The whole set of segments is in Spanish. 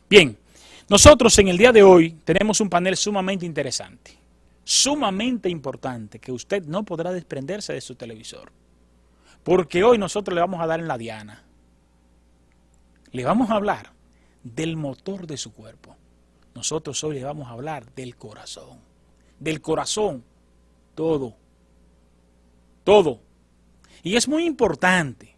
Bien, nosotros en el día de hoy tenemos un panel sumamente interesante, sumamente importante, que usted no podrá desprenderse de su televisor. Porque hoy nosotros le vamos a dar en la diana. Le vamos a hablar del motor de su cuerpo. Nosotros hoy le vamos a hablar del corazón. Del corazón, todo. Todo. Y es muy importante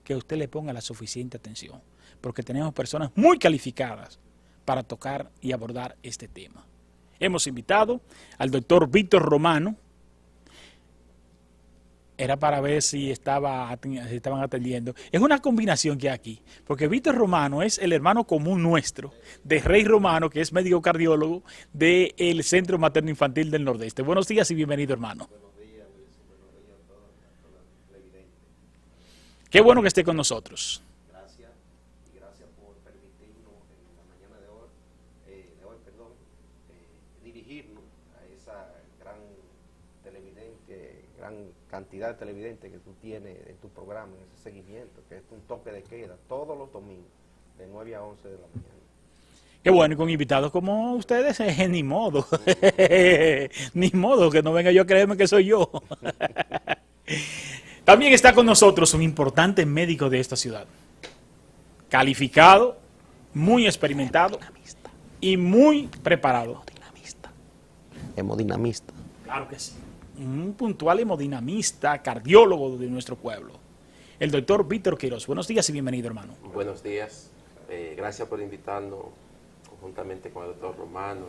que usted le ponga la suficiente atención, porque tenemos personas muy calificadas para tocar y abordar este tema. Hemos invitado al doctor Víctor Romano. Era para ver si estaban atendiendo. Es una combinación que hay aquí, porque Víctor Romano es el hermano común nuestro, de Rey Romano, que es médico cardiólogo del Centro Materno Infantil del Nordeste. Buenos días y bienvenido, hermano. Buenos días, Wilson. Buenos días a todos los televidentes. Qué bueno que esté con nosotros. Gracias, y gracias por permitirnos en la mañana de hoy, dirigirnos a esa gran televidente, gran cantidad de televidentes que tú tienes en tu programa, en ese seguimiento, que es un toque de queda todos los domingos, de 9 a 11 de la mañana. Qué bueno, y con invitados como ustedes, ni modo. Ni modo, que no venga yo a creerme que soy yo. También está con nosotros un importante médico de esta ciudad, calificado, muy experimentado y muy preparado. Hemodinamista. Claro que sí. Un puntual hemodinamista, cardiólogo de nuestro pueblo, el doctor Víctor Quiroz. Buenos días y bienvenido, hermano. Buenos días. Gracias por invitarnos conjuntamente con el doctor Romano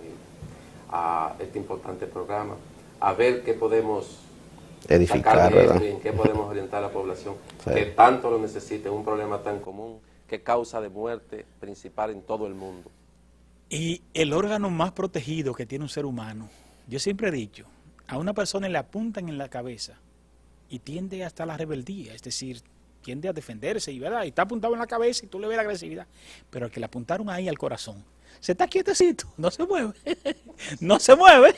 a este importante programa, a ver qué podemos Edificar, sacar de esto ¿verdad? y en qué podemos orientar a la población Sí. que tanto lo necesita, un problema tan común que causa de muerte principal en todo el mundo. Y el órgano más protegido que tiene un ser humano, yo siempre he dicho, a una persona le apuntan en la cabeza y tiende hasta la rebeldía, es decir, tiende a defenderse y, ¿verdad? Y está apuntado en la cabeza y tú le ves la agresividad, pero al que le apuntaron ahí al corazón, se está quietecito, no se mueve, no se mueve.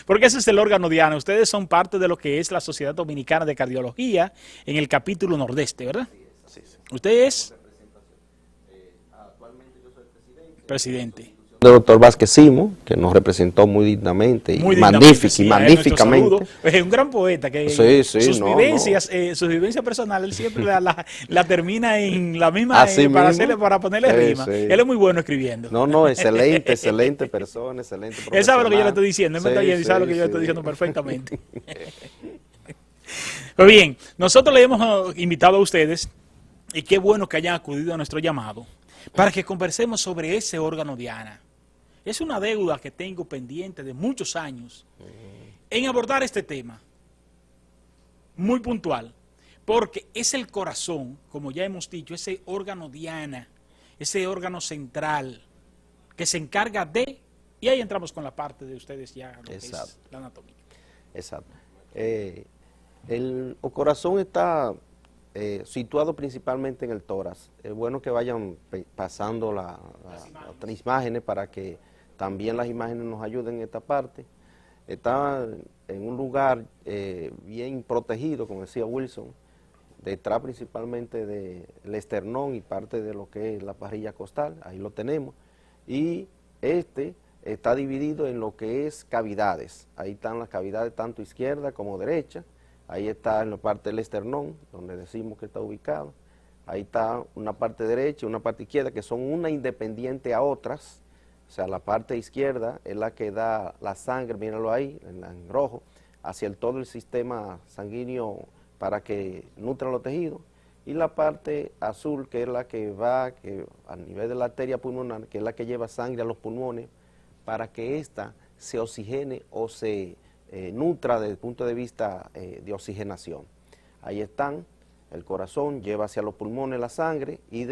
Porque ese es el órgano diana. Ustedes son parte de lo que es la Sociedad Dominicana de Cardiología en el capítulo Nordeste, ¿verdad? Sí, sí. Usted es presidente. El doctor Vázquez Simo, que nos representó muy dignamente y Muy dignamente, sí, magníficamente. Es un gran poeta que Sí, sus vivencias, sus vivencias personales, él siempre la termina en la misma Así mismo. para ponerle Sí, rima. sí. Él es muy bueno escribiendo. No, excelente persona, excelente profesional. Él sabe lo que yo le estoy diciendo, él me está oyendo y sabe lo que yo le sí. estoy diciendo perfectamente. Pues bien, nosotros le hemos invitado a ustedes, y qué bueno que hayan acudido a nuestro llamado, para que conversemos sobre ese órgano diana. Es una deuda que tengo pendiente de muchos años en abordar este tema, muy puntual, porque es el corazón, como ya hemos dicho, ese órgano diana, ese órgano central que se encarga de, y ahí entramos con la parte de ustedes ya, lo que es la anatomía. Exacto. El corazón está situado principalmente en el tórax. Es bueno que vayan pasando las imágenes para que también las imágenes nos ayuden en esta parte. Está en un lugar bien protegido, como decía Wilson, detrás principalmente del esternón y parte de lo que es la parrilla costal, ahí lo tenemos. Y está dividido en lo que es cavidades. Ahí están las cavidades tanto izquierda como derecha. Ahí está en la parte del esternón, donde decimos que está ubicado. Ahí está una parte derecha y una parte izquierda, que son una independiente a otras. O sea, la parte izquierda es la que da la sangre, míralo ahí, en rojo, hacia todo el sistema sanguíneo para que nutra los tejidos. Y la parte azul, que es la que va a nivel de la arteria pulmonar, que es la que lleva sangre a los pulmones, para que ésta se oxigene o se nutra desde el punto de vista de oxigenación. Ahí están, el corazón lleva hacia los pulmones la sangre y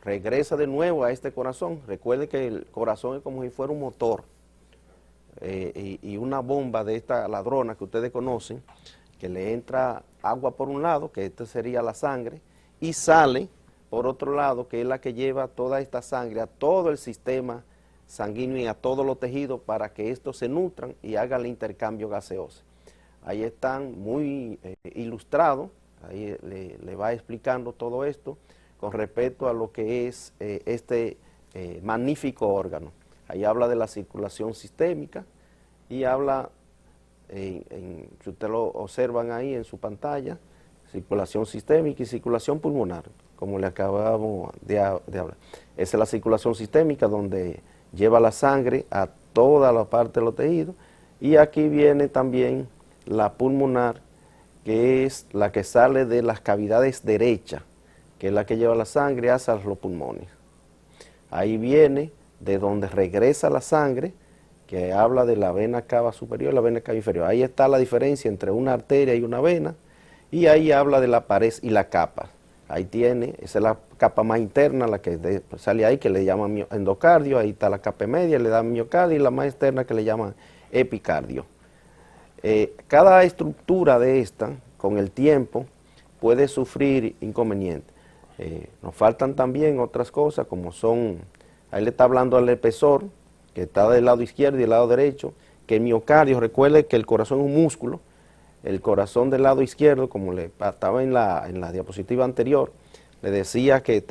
regresa de nuevo a este corazón. Recuerde que el corazón es como si fuera un motor y una bomba de esta ladrona que ustedes conocen, que le entra agua por un lado, que esta sería la sangre, y sale por otro lado, que es la que lleva toda esta sangre a todo el sistema sanguíneo y a todos los tejidos para que estos se nutran y hagan el intercambio gaseoso. Ahí están muy ilustrados, ahí le va explicando todo esto con respecto a lo que es este magnífico órgano. Ahí habla de la circulación sistémica y habla, si ustedes lo observan ahí en su pantalla, circulación sistémica y circulación pulmonar, como le acabamos de hablar. Esa es la circulación sistémica, donde lleva la sangre a toda la parte de los tejidos, y aquí viene también la pulmonar, que es la que sale de las cavidades derechas, que es la que lleva la sangre hacia los pulmones. Ahí viene de donde regresa la sangre, que habla de la vena cava superior y la vena cava inferior. Ahí está la diferencia entre una arteria y una vena, y ahí habla de la pared y la capa. Ahí tiene, esa es la capa más interna, la que sale ahí, que le llaman endocardio. Ahí está la capa media, le dan miocardio, y la más externa, que le llaman epicardio. Cada estructura de esta, con el tiempo, puede sufrir inconvenientes. Nos faltan también otras cosas, como son, ahí le está hablando al espesor, que está del lado izquierdo y del lado derecho, que el miocardio, recuerde que el corazón es un músculo. El corazón del lado izquierdo, como le estaba en la diapositiva anterior, le decía que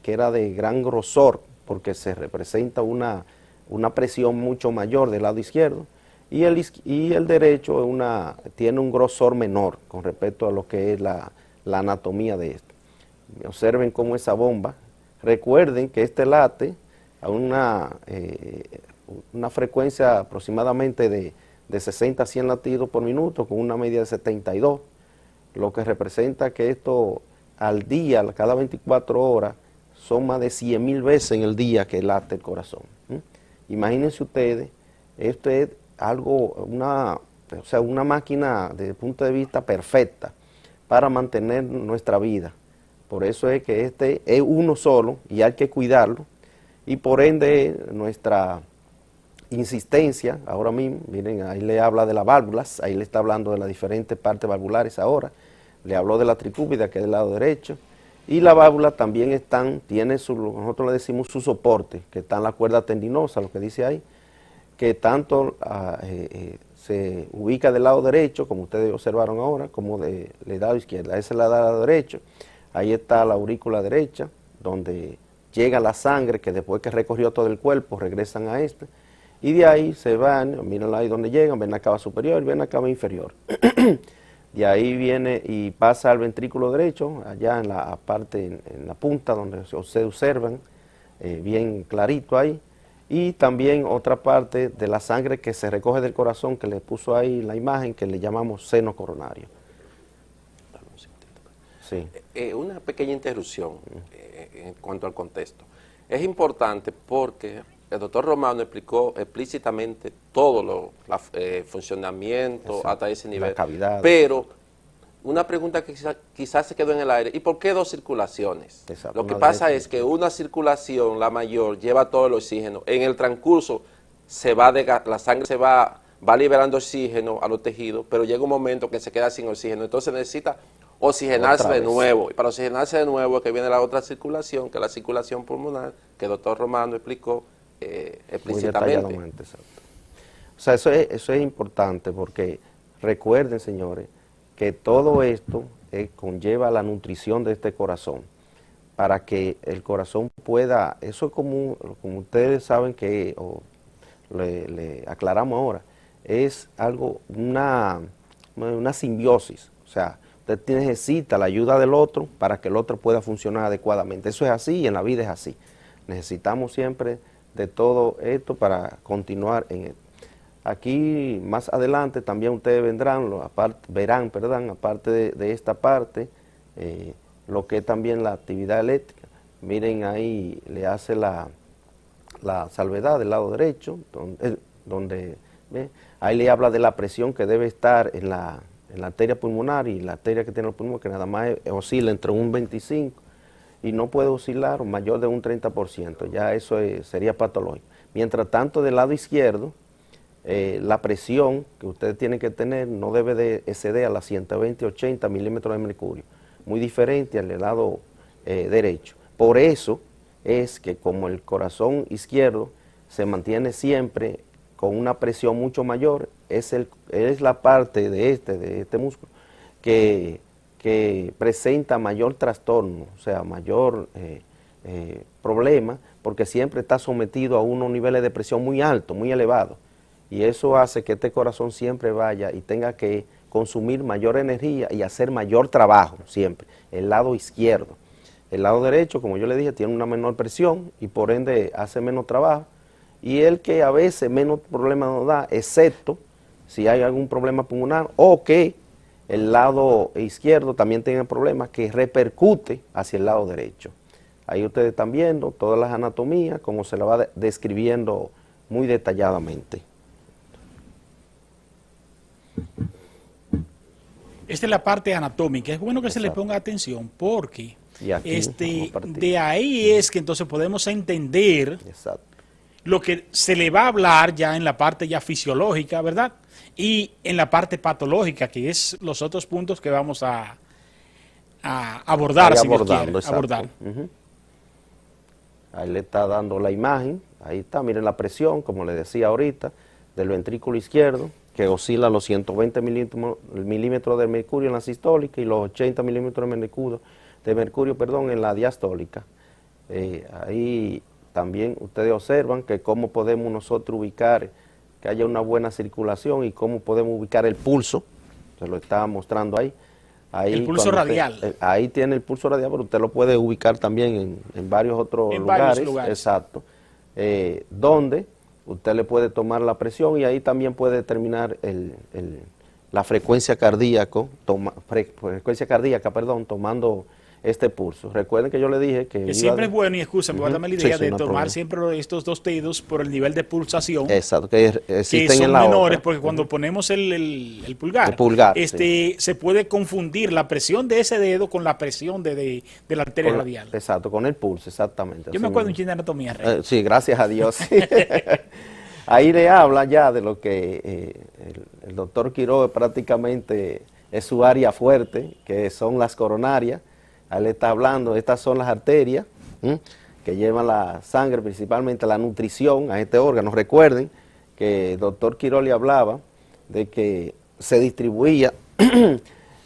era de gran grosor, porque se representa una presión mucho mayor del lado izquierdo, y el derecho tiene un grosor menor con respecto a lo que es la anatomía de esto. Observen cómo esa bomba, recuerden que este late a una frecuencia aproximadamente de 60 a 100 latidos por minuto, con una media de 72, lo que representa que esto al día, cada 24 horas, son más de 100.000 veces en el día que late el corazón. Imagínense ustedes, esto es una máquina desde el punto de vista perfecta para mantener nuestra vida. Por eso es que este es uno solo y hay que cuidarlo, y por ende nuestra insistencia, ahora mismo, miren, ahí le habla de las válvulas, ahí le está hablando de las diferentes partes valvulares ahora, le habló de la tricúpida, que es del lado derecho, y la válvula también nosotros le decimos su soporte, que está en la cuerda tendinosa, lo que dice ahí, que tanto se ubica del lado derecho, como ustedes observaron ahora, como del lado izquierdo. Esa es el lado derecho, ahí está la aurícula derecha, donde llega la sangre, que después que recorrió todo el cuerpo, regresan a y de ahí se van, miren ahí donde llegan, vena cava superior y vena cava inferior. De ahí viene y pasa al ventrículo derecho, allá en la parte, en la punta, donde se observan, bien clarito ahí, y también otra parte de la sangre que se recoge del corazón, que le puso ahí la imagen, que le llamamos seno coronario. Sí. Una pequeña interrupción en cuanto al contexto. Es importante porque el doctor Romano explicó explícitamente todo el funcionamiento. Exacto. Hasta ese nivel. La cavidad. Pero una pregunta que quizás se quedó en el aire: ¿y por qué dos circulaciones? Exacto. Lo que pasa es que una circulación, la mayor, lleva todo el oxígeno. En el transcurso la sangre se va liberando oxígeno a los tejidos, pero llega un momento que se queda sin oxígeno. Entonces necesita oxigenarse de nuevo, y para oxigenarse de nuevo es que viene la otra circulación, que es la circulación pulmonar, que el doctor Romano explicó explícitamente. Exacto. O sea, eso es importante, porque recuerden, señores, que todo esto conlleva la nutrición de este corazón, para que el corazón pueda, eso es como ustedes saben que, le aclaramos ahora, es algo, una simbiosis. O sea, usted necesita la ayuda del otro para que el otro pueda funcionar adecuadamente. Eso es así y en la vida es así. Necesitamos siempre de todo esto para continuar en esto. Aquí más adelante también ustedes verán, aparte de esta parte, lo que es también la actividad eléctrica. Miren ahí, le hace la salvedad del lado derecho, donde ¿ve? Ahí le habla de la presión que debe estar en la arteria pulmonar, y la arteria que tiene el pulmón, que nada más oscila entre un 25 y no puede oscilar mayor de un 30%, ya eso sería patológico. Mientras tanto, del lado izquierdo, la presión que ustedes tienen que tener no debe de exceder a las 120-80 milímetros de mercurio, muy diferente al del lado derecho. Por eso es que como el corazón izquierdo se mantiene siempre con una presión mucho mayor, es la parte de este músculo que que presenta mayor trastorno, o sea, mayor problema, porque siempre está sometido a unos niveles de presión muy altos, muy elevados. Y eso hace que este corazón siempre vaya y tenga que consumir mayor energía y hacer mayor trabajo siempre, el lado izquierdo. El lado derecho, como yo le dije, tiene una menor presión y por ende hace menos trabajo. Y el que a veces menos problemas nos da, excepto si hay algún problema pulmonar o que el lado izquierdo también tenga problemas que repercute hacia el lado derecho. Ahí ustedes están viendo todas las anatomías, como se la va describiendo muy detalladamente. Esta es la parte anatómica. Es bueno que se le Exacto. ponga atención porque Y aquí vamos a partir. de ahí es que entonces podemos entender Exacto. lo que se le va a hablar ya en la parte ya fisiológica, ¿verdad? Y en la parte patológica, que es los otros puntos que vamos a abordar, Ahí si Dios abordando, quiere, exacto. abordar. Ujú. Ahí le está dando la imagen, ahí está, miren la presión, como le decía ahorita, del ventrículo izquierdo, que oscila los 120 milímetros de mercurio en la sistólica y los 80 milímetros de mercurio, en la diastólica. Ahí también ustedes observan que cómo podemos nosotros ubicar que haya una buena circulación y cómo podemos ubicar el pulso, se lo estaba mostrando ahí. Ahí El pulso cuando radial. ahí tiene el pulso radial, pero usted lo puede ubicar también en varios otros En lugares. varios lugares. Exacto. Donde usted le puede tomar la presión y ahí también puede determinar la frecuencia cardíaca, tomando este pulso. Recuerden que yo le dije que Siempre es bueno, y escúchame, guárdame la Sí, idea sí, de no hay tomar problema. siempre estos dos dedos por el nivel de pulsación, Exacto, que que existen son en la menores, otra. porque cuando ponemos el pulgar, El pulgar, se puede confundir la presión de ese dedo con la presión de la arteria Con- radial. Exacto, con el pulso, exactamente. Yo me así acuerdo un mismo. chin de anatomía, Rey. Sí, gracias a Dios. Ahí le habla ya de lo que el doctor Quiroga prácticamente es su área fuerte, que son las coronarias. Ahí le está hablando, estas son las arterias que llevan la sangre, principalmente la nutrición a este órgano. Recuerden que el doctor Quiroga le hablaba de que se distribuía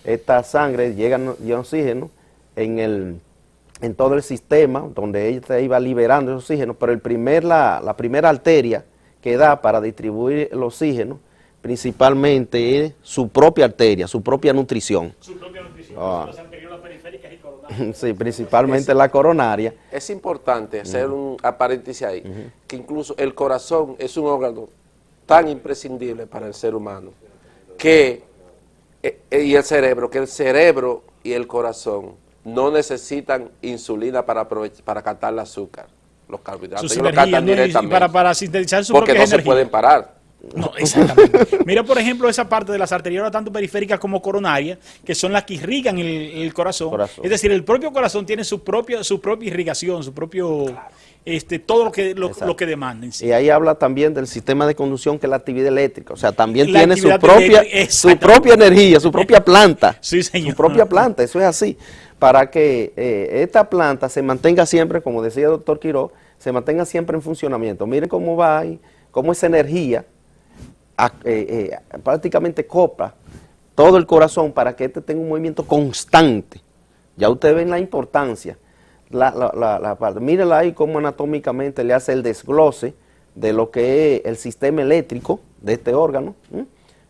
esta sangre, llega oxígeno en todo el sistema, donde ella se iba liberando el oxígeno, pero la primera arteria que da para distribuir el oxígeno, principalmente es su propia arteria, su propia nutrición. Su propia nutrición, las anteriores periféricas y coronarias. Sí, principalmente la coronaria. Es importante hacer un paréntesis ahí, que incluso el corazón es un órgano tan imprescindible para el ser humano, y el cerebro y el corazón no necesitan insulina para captar el azúcar, los carbohidratos, Sus ellos lo energías, captan ¿no? Y directamente, para sintetizar su porque propia no se energía. pueden parar. No, exactamente. Mira, por ejemplo, esa parte de las arteriolas, tanto periféricas como coronarias, que son las que irrigan el corazón. Es decir, el propio corazón tiene su propia irrigación, su propio, todo lo que demanda en sí. Y ahí habla también del sistema de conducción, que es la actividad eléctrica. O sea, también La tiene su actividad propia, eléctrica, su propia energía, su propia planta. Sí, señor. Su propia planta, eso es así. Para que esta planta se mantenga siempre, como decía el doctor Quiroga, se mantenga siempre en funcionamiento. Miren cómo va ahí, cómo esa energía prácticamente copla todo el corazón para que este tenga un movimiento constante. Ya ustedes ven la importancia. La parte. Mírenla ahí cómo anatómicamente le hace el desglose de lo que es el sistema eléctrico de este órgano.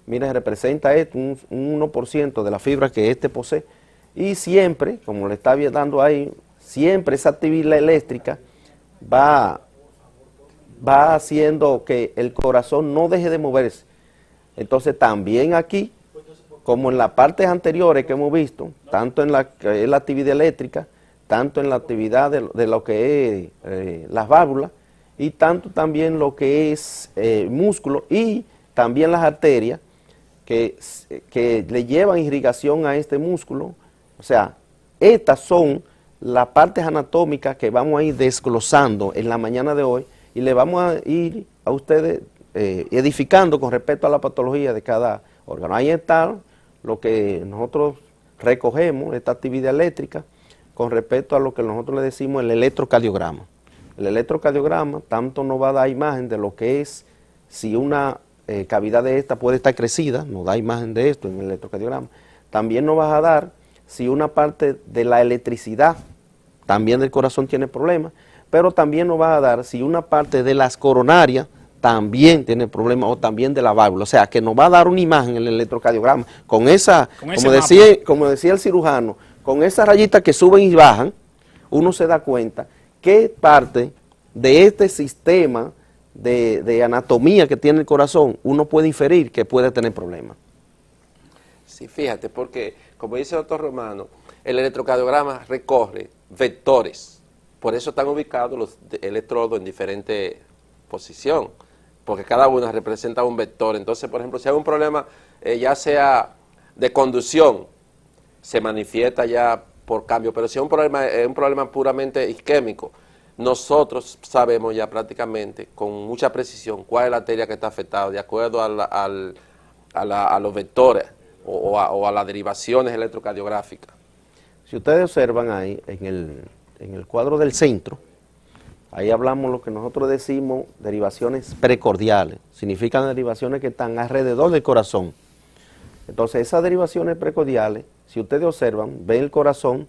Miren, representa esto, un 1% de la fibra que este posee. Y siempre, como le está dando ahí, siempre esa actividad eléctrica va haciendo que el corazón no deje de moverse. Entonces también aquí, como en las partes anteriores que hemos visto, tanto en la actividad eléctrica, tanto en la actividad de lo que es las válvulas, y tanto también lo que es músculo y también las arterias que le llevan irrigación a este músculo. O sea, estas son las partes anatómicas que vamos a ir desglosando en la mañana de hoy y le vamos a ir a ustedes edificando con respecto a la patología de cada órgano. Ahí está lo que nosotros recogemos, esta actividad eléctrica, con respecto a lo que nosotros le decimos el electrocardiograma. El electrocardiograma tanto nos va a dar imagen de lo que es, si una cavidad de esta puede estar crecida, nos da imagen de esto en el electrocardiograma. También nos va a dar si una parte de la electricidad también del corazón tiene problemas, pero también nos va a dar si una parte de las coronarias también tiene problemas, o también de la válvula. O sea, que nos va a dar una imagen en el electrocardiograma con esa, como decía el cirujano, con esas rayitas que suben y bajan, uno se da cuenta qué parte de este sistema de anatomía que tiene el corazón uno puede inferir que puede tener problemas. Sí, fíjate, porque como dice el doctor Romano, el electrocardiograma recorre vectores, por eso están ubicados los electrodos en diferente posición, porque cada una representa un vector. Entonces, por ejemplo, si hay un problema ya sea de conducción, se manifiesta ya por cambio, pero si es un problema puramente isquémico, nosotros sabemos ya prácticamente con mucha precisión cuál es la arteria que está afectada, de acuerdo a los vectores o a las derivaciones electrocardiográficas. Si ustedes observan ahí, en el cuadro del centro, ahí hablamos lo que nosotros decimos derivaciones precordiales, significan derivaciones que están alrededor del corazón. Entonces esas derivaciones precordiales, si ustedes observan, ven el corazón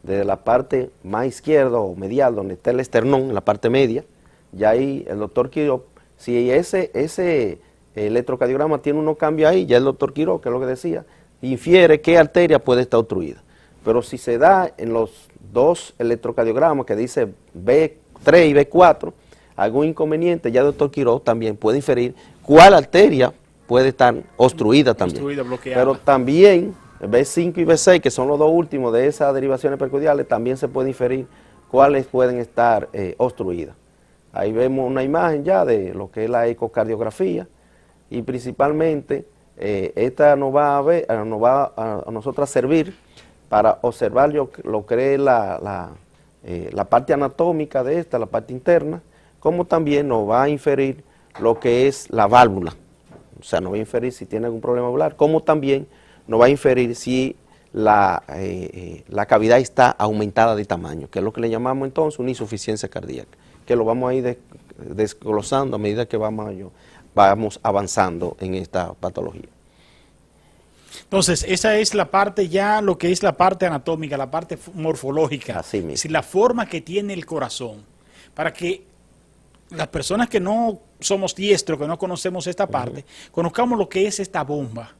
desde la parte más izquierda o medial, donde está el esternón, en la parte media, ya ahí el doctor Quiró, si ese electrocardiograma tiene unos cambios ahí, ya el doctor Quiró, que es lo que decía, infiere qué arteria puede estar obstruida. Pero si se da en los dos electrocardiogramas que dice B3 y B4, algún inconveniente, ya el doctor Quiró también puede inferir cuál arteria puede estar obstruida también. Bloqueada. Pero también B5 y B6, que son los dos últimos de esas derivaciones precordiales, también se puede inferir cuáles pueden estar obstruidas. Ahí vemos una imagen ya de lo que es la ecocardiografía, y principalmente esta nos va a nosotros a servir para observar lo que es la parte anatómica de esta, la parte interna, como también nos va a inferir lo que es la válvula. O sea, nos va a inferir si tiene algún problema valvular, como también nos va a inferir si la cavidad está aumentada de tamaño, que es lo que le llamamos entonces una insuficiencia cardíaca, que lo vamos a ir desglosando a medida que vamos avanzando en esta patología. Entonces, esa es la parte ya, lo que es la parte anatómica, la parte morfológica, Así mismo. es decir, la forma que tiene el corazón, para que las personas que no somos diestros, que no conocemos esta parte, conozcamos lo que es esta bomba,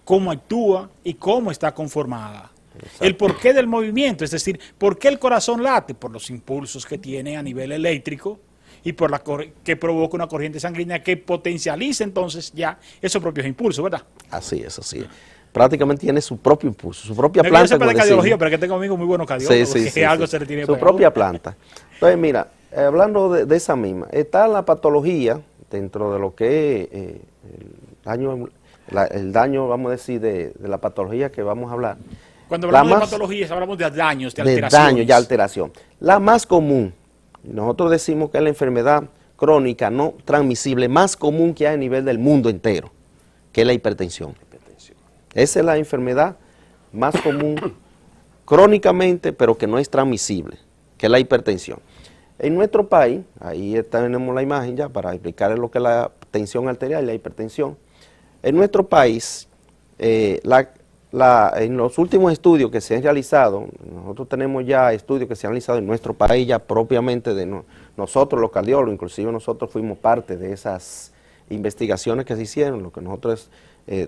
cómo actúa y cómo está conformada. Exacto. El porqué del movimiento, es decir, por qué el corazón late, por los impulsos que tiene a nivel eléctrico y por que provoca una corriente sanguínea que potencializa entonces ya esos propios impulsos, ¿verdad? Así es, así es. Prácticamente tiene su propio impulso, su propia planta. planta. No de cardiología, pero que tengo amigos muy buenos cardiólogos, sí, algo se le tiene su propia planta. Entonces, mira, hablando de esa misma, está la patología dentro de lo que es el daño, vamos a decir, de la patología que vamos a hablar. Cuando hablamos de patologías, hablamos de daños, de alteraciones. De daño y alteración. La más común, nosotros decimos que es la enfermedad crónica no transmisible más común que hay a nivel del mundo entero, que es la hipertensión. Esa es la enfermedad más común crónicamente, pero que no es transmisible, que es la hipertensión. En nuestro país, ahí tenemos la imagen ya para explicarles lo que es la tensión arterial y la hipertensión. En nuestro país, en los últimos estudios que se han realizado, nosotros tenemos ya estudios que se han realizado en nuestro país ya propiamente de nosotros los cardiólogos, inclusive nosotros fuimos parte de esas investigaciones que se hicieron, lo que nosotros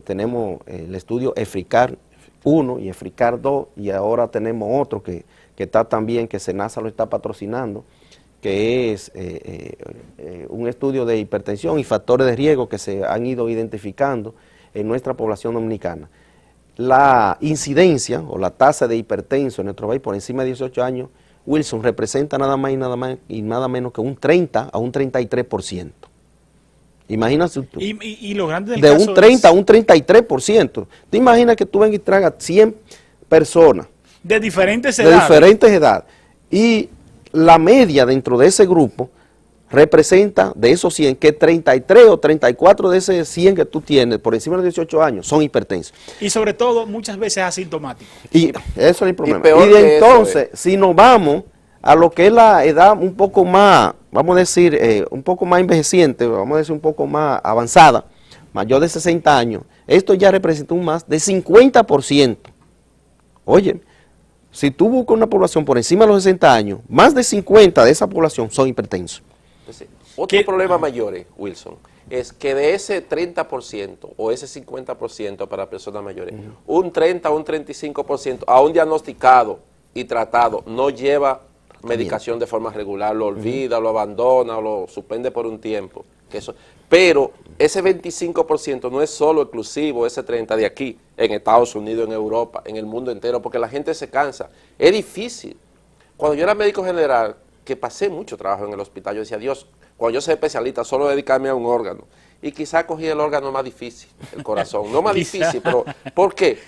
tenemos el estudio EFRICAR 1 y EFRICAR 2, y ahora tenemos otro que está también, que SENASA lo está patrocinando, que es un estudio de hipertensión y factores de riesgo que se han ido identificando en nuestra población dominicana. La incidencia o la tasa de hipertenso en nuestro país por encima de 18 años, Wilson, representa nada más y nada menos que un 30 a un 33%. Imagínate tú, y lo grande del de caso un 30 a un 33%. ¿Te imaginas que tú vengas y tragas 100 personas? De diferentes edades. De diferentes edades. Y la media dentro de ese grupo representa de esos 100 que 33 o 34 de esos 100 que tú tienes por encima de 18 años son hipertensos. Y sobre todo muchas veces asintomáticos. Y eso es el problema. Y de entonces, si nos vamos a lo que es la edad un poco más, vamos a decir, un poco más envejeciente, vamos a decir un poco más avanzada, mayor de 60 años, esto ya representa un más de 50%. Oye, si tú buscas una población por encima de los 60 años, más de 50 de esa población son hipertensos. Entonces, otro problema mayor, Wilson, es que de ese 30% o ese 50% para personas mayores, un 30 o un 35% aún diagnosticado y tratado no lleva medicación de forma regular, lo olvida, lo abandona o lo suspende por un tiempo. Pero ese 25% no es solo exclusivo, ese 30% de aquí, en Estados Unidos, en Europa, en el mundo entero, porque la gente se cansa. Es difícil. Cuando yo era médico general, que pasé mucho trabajo en el hospital, yo decía, Dios, cuando yo sea especialista, solo dedicarme a un órgano. Y quizá cogí el órgano más difícil, el corazón. No más difícil, pero ¿por qué?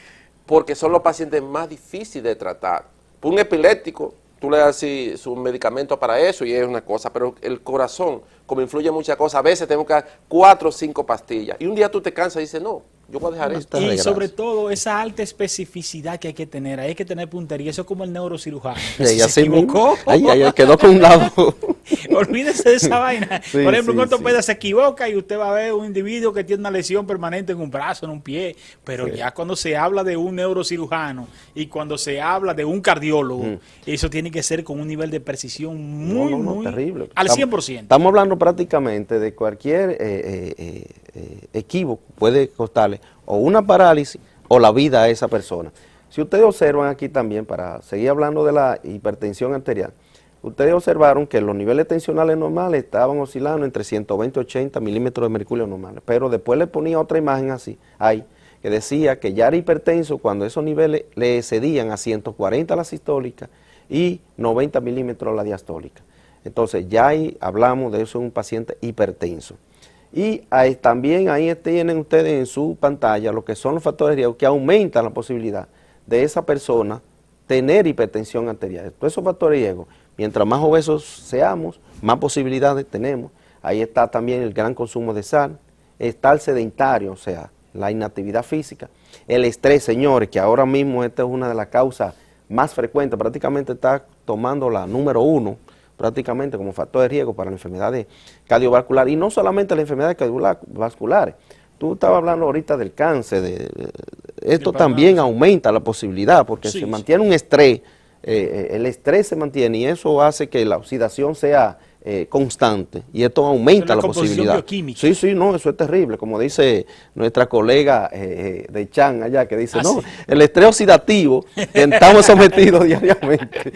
Porque son los pacientes más difíciles de tratar. Un epiléptico, tú le das su medicamento para eso y es una cosa, pero el corazón, como influye muchas cosas, a veces tengo que dar 4 o 5 pastillas. Y un día tú te cansas y dices, no, yo voy a dejar esto. Y sobre todo esa alta especificidad que hay que tener puntería. Eso es como el neurocirujano. Sí, Si se equivocó, ay, quedó con un lado. olvídese de esa vaina. Sí, Por ejemplo, un sí, ortopeda se equivoca y usted va a ver un individuo que tiene una lesión permanente en un brazo, en un pie. Pero ya cuando se habla de un neurocirujano y cuando se habla de un cardiólogo, eso tiene que ser con un nivel de precisión muy terrible. Al 100%. Estamos hablando prácticamente de cualquier equívoco, puede costarle o una parálisis o la vida a esa persona. Si ustedes observan aquí también, para seguir hablando de la hipertensión arterial, ustedes observaron que los niveles tensionales normales estaban oscilando entre 120 y 80 milímetros de mercurio normales, pero después le ponía otra imagen así, ahí, que decía que ya era hipertenso cuando esos niveles le excedían a 140 la sistólica y 90 milímetros la diastólica. Entonces ya ahí hablamos de eso en un paciente hipertenso. Y también ahí tienen ustedes en su pantalla lo que son los factores de riesgo que aumentan la posibilidad de esa persona tener hipertensión arterial. Todos esos factores de riesgo, mientras más obesos seamos, más posibilidades tenemos. Ahí está también el gran consumo de sal, está el sedentario, o sea, la inactividad física, el estrés, señores, que ahora mismo esta es una de las causas más frecuentes, prácticamente está tomando la número 1, prácticamente como factor de riesgo para las enfermedades cardiovasculares, y no solamente las enfermedades cardiovasculares. Tú estabas hablando ahorita del cáncer, esto también aumenta la posibilidad, porque se mantiene un estrés, el estrés se mantiene y eso hace que la oxidación sea constante y esto aumenta la posibilidad. Bioquímica. Sí, no, eso es terrible, como dice nuestra colega de Chan allá, que dice, no, el estrés oxidativo que estamos sometidos diariamente,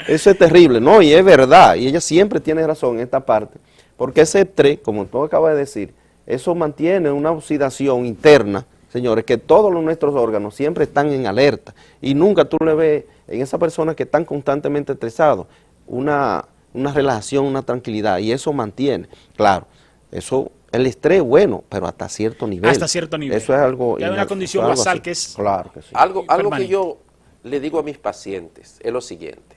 eso es terrible, no, y es verdad, y ella siempre tiene razón en esta parte, porque ese estrés, como tú acabas de decir, eso mantiene una oxidación interna, señores, que todos nuestros órganos siempre están en alerta y nunca tú le ves en esas personas que están constantemente estresados una relajación, una tranquilidad, y eso mantiene, claro, el estrés es bueno, pero hasta cierto nivel. Hasta cierto nivel. Eso es algo... Hay una condición basal que es... Claro que sí. Algo que yo le digo a mis pacientes es lo siguiente,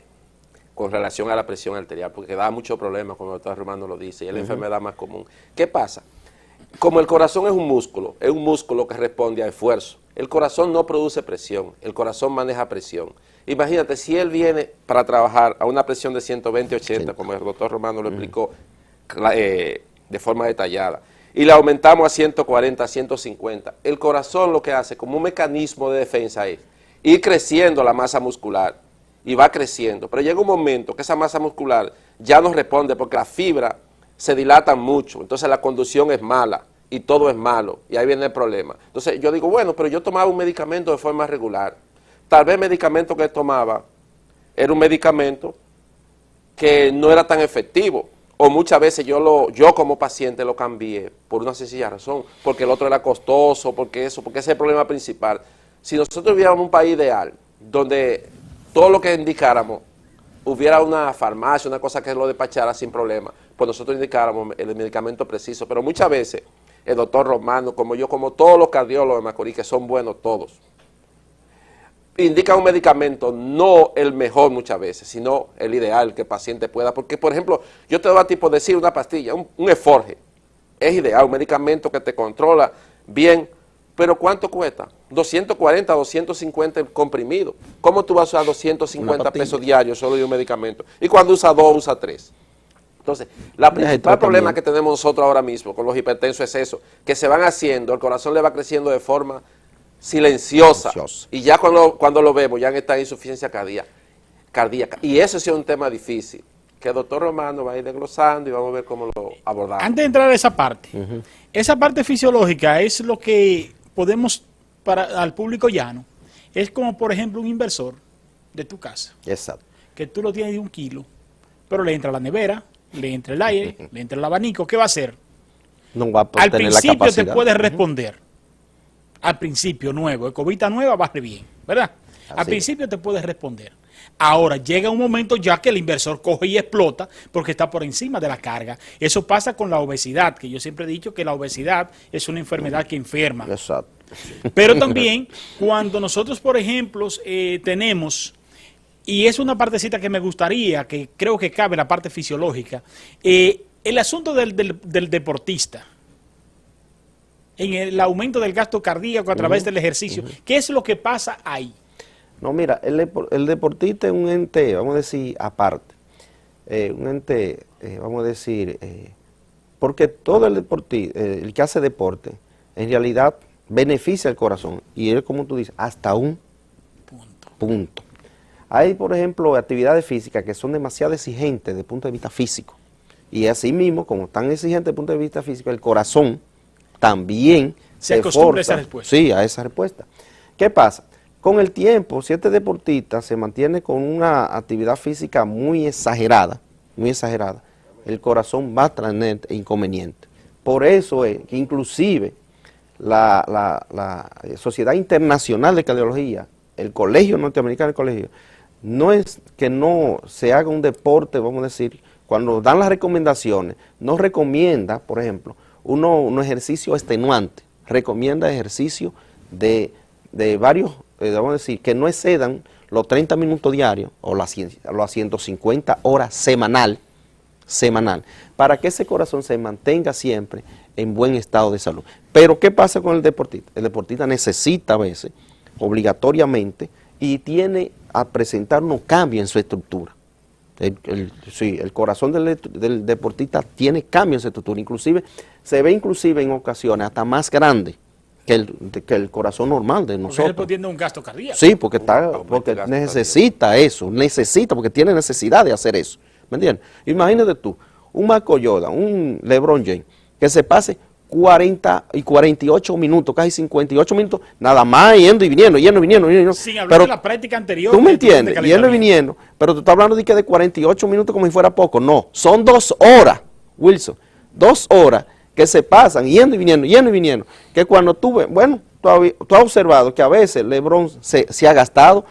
con relación a la presión arterial, porque da mucho problema, como el doctor Romano lo dice, y es la enfermedad más común. ¿Qué pasa? Como el corazón es un músculo que responde a esfuerzo. El corazón no produce presión, el corazón maneja presión. Imagínate, si él viene para trabajar a una presión de 120-80, como el doctor Romano lo explicó de forma detallada, y le aumentamos a 140, 150, el corazón lo que hace como un mecanismo de defensa es ir creciendo la masa muscular, y va creciendo, pero llega un momento que esa masa muscular ya no responde porque las fibras se dilatan mucho, entonces la conducción es mala y todo es malo y ahí viene el problema. Entonces yo digo, bueno, pero yo tomaba un medicamento de forma regular, tal vez el medicamento que tomaba era un medicamento que no era tan efectivo, o muchas veces yo como paciente lo cambié por una sencilla razón, porque el otro era costoso, porque ese es el problema principal. Si nosotros viviéramos un país ideal, donde todo lo que indicáramos, hubiera una farmacia, una cosa que lo despachara sin problema, pues nosotros indicáramos el medicamento preciso. Pero muchas veces el doctor Romano, como yo, como todos los cardiólogos de Macorís, que son buenos todos, indican un medicamento, no el mejor muchas veces, sino el ideal que el paciente pueda. Porque, por ejemplo, yo te doy a ti por decir una pastilla, un Eforge, es ideal, un medicamento que te controla bien, pero ¿cuánto cuesta? 240, 250 el comprimido. ¿Cómo tú vas a usar 250 pesos diarios solo de un medicamento? Y cuando usa 2, usa 3. Entonces, el principal problema que tenemos nosotros ahora mismo con los hipertensos es eso, que se van haciendo, el corazón le va creciendo de forma silenciosa. Silenciosa. Y ya cuando lo vemos, ya está en insuficiencia cardíaca. Y eso sí es un tema difícil, que el doctor Romano va a ir desglosando y vamos a ver cómo lo abordamos. Antes de entrar a esa parte, esa parte fisiológica es lo que podemos, al público llano, es como por ejemplo un inversor de tu casa, Exacto. que tú lo tienes de 1 kilo, pero le entra la nevera, le entra el aire, le entra el abanico, ¿qué va a hacer? No va a Al tener la principio te capacidad. puede responder, al principio nuevo, escobita nueva, va bien, ¿verdad? Al Así principio te puede responder. Ahora llega un momento ya que el inversor coge y explota porque está por encima de la carga. Eso pasa con la obesidad, que yo siempre he dicho que la obesidad es una enfermedad que enferma. Exacto. Pero también cuando nosotros, por ejemplo, tenemos, y es una partecita que me gustaría, que creo que cabe la parte fisiológica, el asunto del deportista, en el aumento del gasto cardíaco a través del ejercicio. ¿Qué es lo que pasa ahí? No, mira, el deportista es un ente, vamos a decir, aparte. Un ente, vamos a decir, porque todo el deportista, el que hace deporte, en realidad beneficia al corazón. Y es como tú dices, hasta un punto. Hay, por ejemplo, actividades físicas que son demasiado exigentes desde el punto de vista físico. Y así mismo, como tan exigentes desde el punto de vista físico, el corazón también Se acostumbra a esa respuesta. Sí, a esa respuesta. ¿Qué pasa? Con el tiempo, si este deportista se mantiene con una actividad física muy exagerada, el corazón va a tener inconvenientes. Por eso es que inclusive la Sociedad Internacional de Cardiología, el Colegio Norteamericano de Colegio, no es que no se haga un deporte, vamos a decir, cuando dan las recomendaciones, no recomienda, por ejemplo, un ejercicio extenuante, recomienda ejercicio de varios, vamos a decir, que no excedan los 30 minutos diarios o las 150 horas semanal, para que ese corazón se mantenga siempre en buen estado de salud. Pero ¿qué pasa con el deportista? El deportista necesita a veces, obligatoriamente, y tiene a presentar unos cambios en su estructura. El corazón del deportista tiene cambios en su estructura, inclusive se ve en ocasiones hasta más grande que el corazón normal de nosotros. Porque él tiene un gasto cardíaco. Sí, porque necesita eso, porque tiene necesidad de hacer eso, ¿me entiendes? Imagínate tú, un Michael Jordan, un LeBron James, que se pase 40 y 48 minutos, casi 58 minutos, nada más yendo y viniendo. Sin hablar de la práctica anterior. ¿Tú me entiendes? Yendo y viniendo, pero tú estás hablando de 48 minutos como si fuera poco. No, son 2 horas, Wilson, 2 horas que se pasan yendo y viniendo, que cuando tú ves, bueno, tú has observado que a veces LeBron se ha gastado.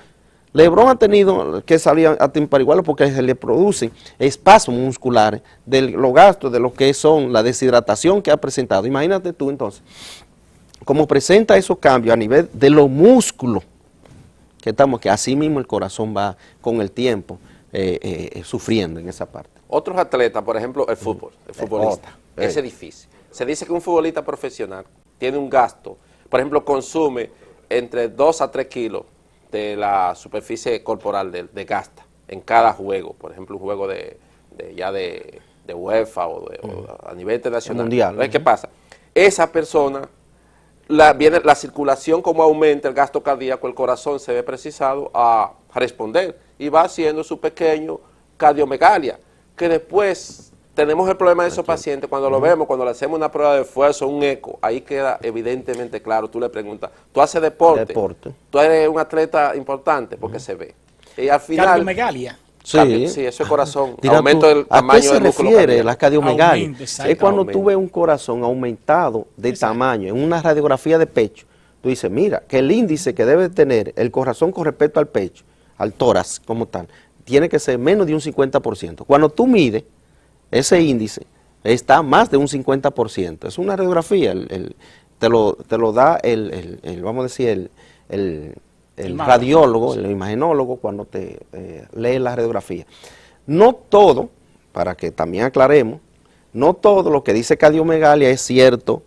LeBron ha tenido que salir a timpariguarlo porque se le producen espasmos musculares de los gastos de lo que son la deshidratación que ha presentado. Imagínate tú entonces, cómo presenta esos cambios a nivel de los músculos, que así mismo el corazón va con el tiempo sufriendo en esa parte. Otros atletas, por ejemplo, el futbolista, ese es difícil. Se dice que un futbolista profesional tiene un gasto, por ejemplo, consume entre 2 a 3 kilos de la superficie corporal de gasta en cada juego, por ejemplo un juego de UEFA o a nivel internacional. Mundial. Entonces, ¿qué pasa? Esa persona, viene la circulación como aumenta el gasto cardíaco, el corazón se ve precisado a responder y va haciendo su pequeño cardiomegalia, que después tenemos el problema de esos pacientes cuando lo vemos, cuando le hacemos una prueba de esfuerzo, un eco, ahí queda evidentemente claro. Tú le preguntas, ¿tú haces deporte? ¿Tú eres un atleta importante? Porque se ve. Y al final... Cardiomegalia. Sí, sí, eso es corazón. Dirá Aumento del tamaño del músculo ¿a qué se refiere cardíaco. la cardiomegalia? Es cuando Aumento. tú ves un corazón aumentado de tamaño en una radiografía de pecho. Tú dices, mira, que el índice que debe tener el corazón con respecto al pecho, al tórax como tal, tiene que ser menos de un 50%. Cuando tú mides, ese índice está más de un 50%. Es una radiografía, te lo da vamos a decir, el radiólogo, el imagenólogo, cuando te lee la radiografía. No todo, para que también aclaremos, no todo lo que dice cardiomegalia es cierto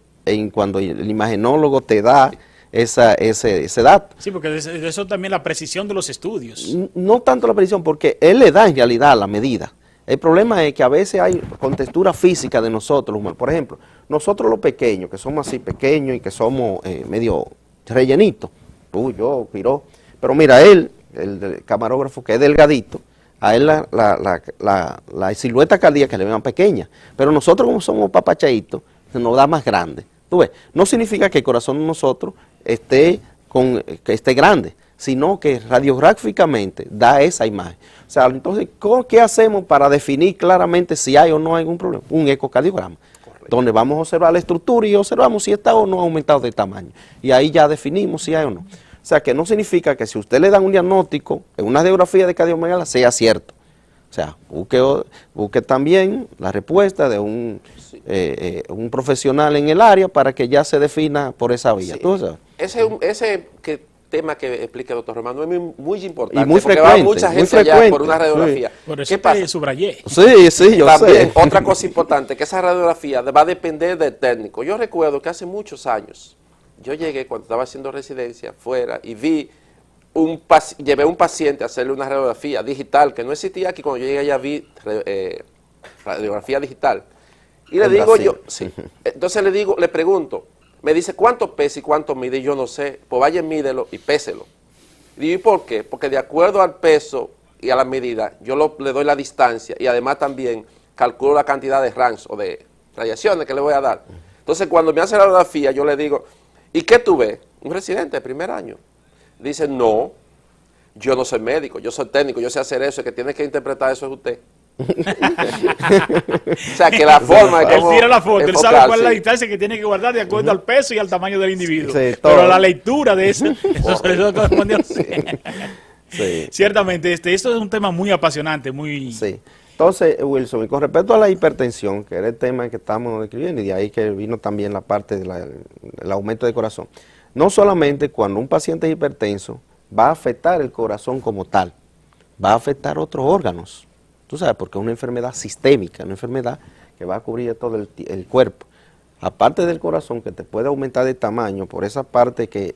cuando el imagenólogo te da ese dato. Sí, porque de eso también la precisión de los estudios. No tanto la precisión, porque él le da en realidad la medida. El problema es que a veces hay contextura física de nosotros, por ejemplo, nosotros los pequeños, que somos así pequeños y que somos medio rellenito. Tú, yo, Quiró. Pero mira, él, el camarógrafo que es delgadito, a él la silueta cardíaca le ve más pequeña. Pero nosotros, como somos papachaitos, se nos da más grande. Tú ves, no significa que el corazón de nosotros que esté grande, sino que radiográficamente da esa imagen. O sea, entonces, ¿qué hacemos para definir claramente si hay o no hay algún problema? Un ecocardiograma, donde vamos a observar la estructura y observamos si está o no aumentado de tamaño. Y ahí ya definimos si hay o no. O sea, que no significa que si usted le dan un diagnóstico en una radiografía de cardiomegalia sea cierto. O sea, busque también la respuesta de un profesional en el área para que ya se defina por esa vía. Sí. ¿Tú sabes? Ese tema que explica el doctor Romano es muy importante. Y muy porque frecuente, va mucha muy gente allá frecuente, por una radiografía. Sí. Por eso ¿Qué pasa? te subrayé. Sí, yo También, sé. otra cosa importante, que esa radiografía va a depender del técnico. Yo recuerdo que hace muchos años, yo llegué cuando estaba haciendo residencia fuera y llevé a un paciente a hacerle una radiografía digital, que no existía aquí. Cuando yo llegué allá vi radiografía digital. Y le En digo Brasil. yo, sí. Entonces le pregunto, me dice, ¿cuánto pesa y cuánto mide? Y yo no sé, pues vaya, mídelo y péselo. Y digo, ¿y por qué? Porque de acuerdo al peso y a la medida, yo le doy la distancia y además también calculo la cantidad de RANS o de radiaciones que le voy a dar. Entonces, cuando me hace la radiografía, yo le digo, ¿y qué tú ves? Un residente de primer año. Dice, no, yo no soy médico, yo soy técnico, yo sé hacer eso, el que tiene que interpretar eso es usted. O sea, que la forma de Él cómo tira la foto, él sabe enfocar, cuál es la sí. distancia que tiene que guardar de acuerdo al peso y al tamaño del individuo. Sí, Pero todo. la lectura de eso corresponde a usted. Sí. Ciertamente, esto es un tema muy apasionante, muy... Sí. Entonces, Wilson, y con respecto a la hipertensión, que era el tema que estábamos describiendo, y de ahí que vino también la parte del aumento de corazón, no solamente cuando un paciente es hipertenso va a afectar el corazón como tal, va a afectar otros órganos, tú sabes, porque es una enfermedad sistémica, una enfermedad que va a cubrir todo el cuerpo. Aparte del corazón, que te puede aumentar de tamaño por esa parte que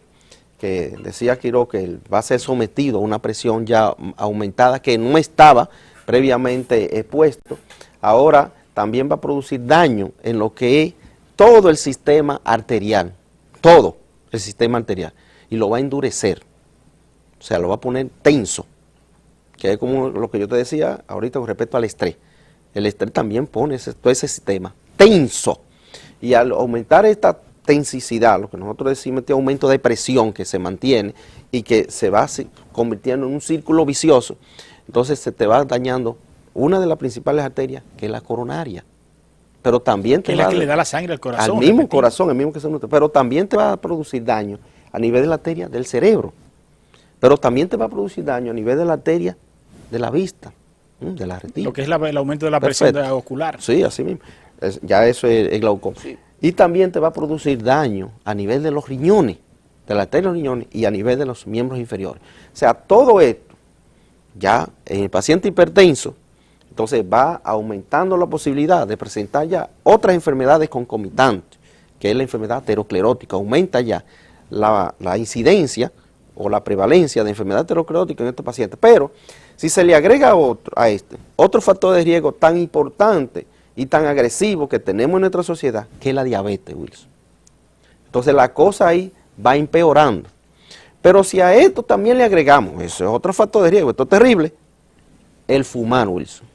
decía Quiró, que él va a ser sometido a una presión ya aumentada que no estaba previamente puesto, ahora también va a producir daño en lo que es todo el sistema arterial, todo el sistema arterial, y lo va a endurecer, o sea, lo va a poner tenso, que es como lo que yo te decía ahorita con respecto al estrés. El estrés también pone todo ese sistema tenso, y al aumentar esta tensicidad, lo que nosotros decimos, este aumento de presión que se mantiene y que se va convirtiendo en un círculo vicioso, entonces se te va dañando una de las principales arterias, que es la coronaria. Pero también Que es la que le da la sangre al corazón. al mismo repetimos. corazón, el mismo que se nutre, pero también te va a producir daño a nivel de la arteria del cerebro, pero también te va a producir daño a nivel de la arteria de la vista, de la retina. Lo que es el aumento de la presión Perfecto. ocular. Sí, así mismo. Ya eso es glaucoma. Sí. Y también te va a producir daño a nivel de los riñones, de la arteria de los riñones y a nivel de los miembros inferiores. O sea, todo esto, ya en el paciente hipertenso, entonces va aumentando la posibilidad de presentar ya otras enfermedades concomitantes, que es la enfermedad aterosclerótica. Aumenta ya la incidencia o la prevalencia de enfermedad aterosclerótica en este paciente. Pero si se le agrega otro factor de riesgo tan importante y tan agresivo que tenemos en nuestra sociedad, que es la diabetes, Wilson. Entonces la cosa ahí va empeorando. Pero si a esto también le agregamos, eso es otro factor de riesgo, esto es terrible, el fumar, Wilson.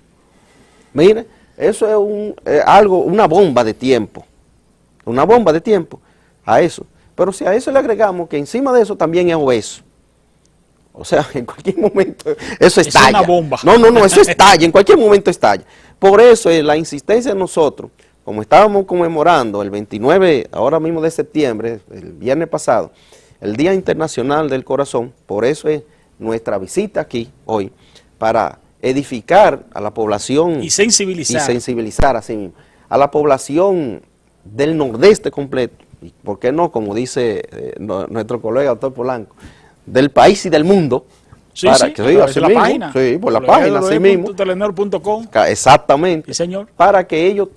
Mire, eso es una bomba de tiempo a eso. Pero si a eso le agregamos que encima de eso también es obeso, o sea, en cualquier momento eso estalla. Es una bomba. No, eso estalla, en cualquier momento estalla. Por eso es la insistencia de nosotros, como estábamos conmemorando el 29, ahora mismo de septiembre, el viernes pasado, el Día Internacional del Corazón, por eso es nuestra visita aquí hoy, para edificar a la población Y sensibilizar. así mismo, a la población del nordeste completo, y por qué no, como dice nuestro colega doctor Polanco, del país y del mundo. Sí, para sí, que a través de la mismo, página. sí, por la página, así mismo. Telenor.com. Exactamente. Sí, señor. Para que ellos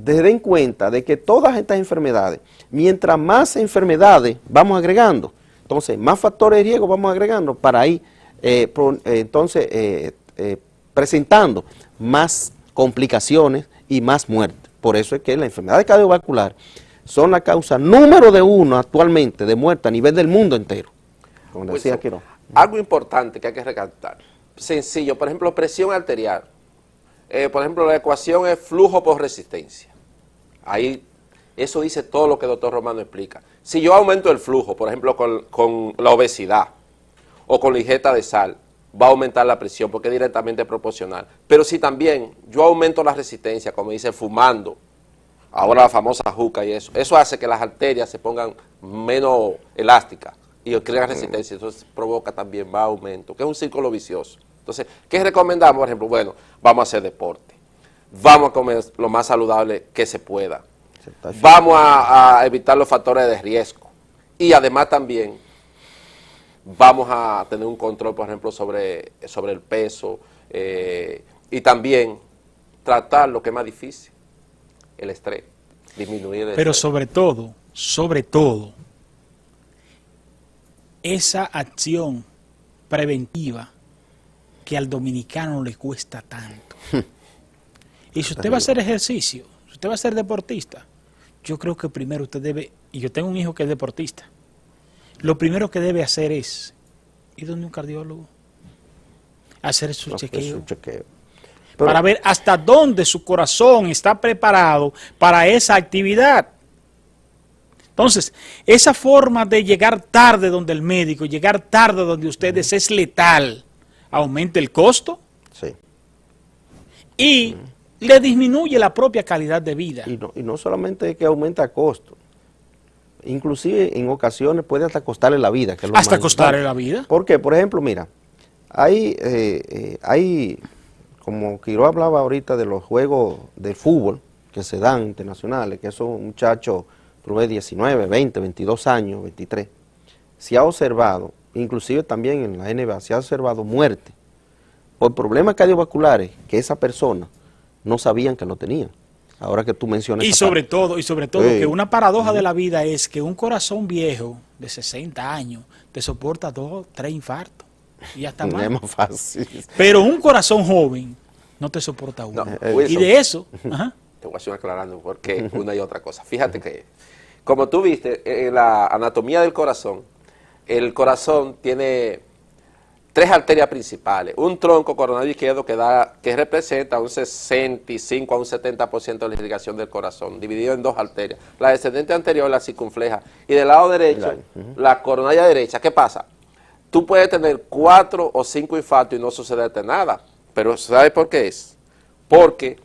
se den cuenta de que todas estas enfermedades, mientras más enfermedades vamos agregando, entonces más factores de riesgo vamos agregando para ir presentando más complicaciones y más muertes. Por eso es que la enfermedad cardiovascular son la causa número 1 actualmente de muerte a nivel del mundo entero. Como decía Quirós. Algo importante que hay que recalcar, sencillo, por ejemplo, presión arterial. Por ejemplo, la ecuación es flujo por resistencia. Ahí, eso dice todo lo que el doctor Romano explica. Si yo aumento el flujo, por ejemplo, con la obesidad o con la ingesta de sal, va a aumentar la presión porque es directamente proporcional. Pero si también yo aumento la resistencia, como dice, fumando, ahora la famosa juca y eso hace que las arterias se pongan menos elásticas y crea resistencia, entonces provoca también más aumento, que es un círculo vicioso. Entonces, ¿qué recomendamos? Por ejemplo, bueno, vamos a hacer deporte, vamos a comer lo más saludable que se pueda, vamos a evitar los factores de riesgo y además también vamos a tener un control, por ejemplo, sobre el peso y también tratar lo que es más difícil, el estrés, disminuir el estrés. Pero sobre todo, esa acción preventiva que al dominicano le cuesta tanto. Y si usted va a hacer ejercicio, si usted va a ser deportista, yo creo que primero usted debe, y yo tengo un hijo que es deportista, lo primero que debe hacer es ir donde un cardiólogo, hacer su chequeo. Para ver hasta dónde su corazón está preparado para esa actividad. Entonces, esa forma de llegar tarde donde el médico, llegar tarde donde ustedes es letal, aumenta el costo y le disminuye la propia calidad de vida. Y no solamente que aumenta costo, inclusive en ocasiones puede hasta costarle la vida. Que es lo hasta más costarle la vida. Porque, por ejemplo, mira, hay como Quirós hablaba ahorita de los juegos de fútbol que se dan internacionales, que esos muchachos de 19, 20, 22 años, 23, se ha observado, inclusive también en la NBA, se ha observado muerte por problemas cardiovasculares que esa persona no sabían que lo tenían. Ahora que tú mencionas y sobre todo que una paradoja de la vida es que un corazón viejo de 60 años te soporta 2, 3 infartos y hasta más. Es más fácil. Pero un corazón joven no te soporta uno. Y de eso, te voy a hacer aclarando porque una y otra cosa. Fíjate que, como tú viste, en la anatomía del corazón, el corazón tiene 3 arterias principales. Un tronco coronario izquierdo que representa un 65 a un 70% de la irrigación del corazón, dividido en 2 arterias. La descendente anterior, la circunfleja, y del lado derecho, la coronaria derecha. ¿Qué pasa? Tú puedes tener 4 o 5 infartos y no sucederte nada. Pero ¿sabes por qué es? Porque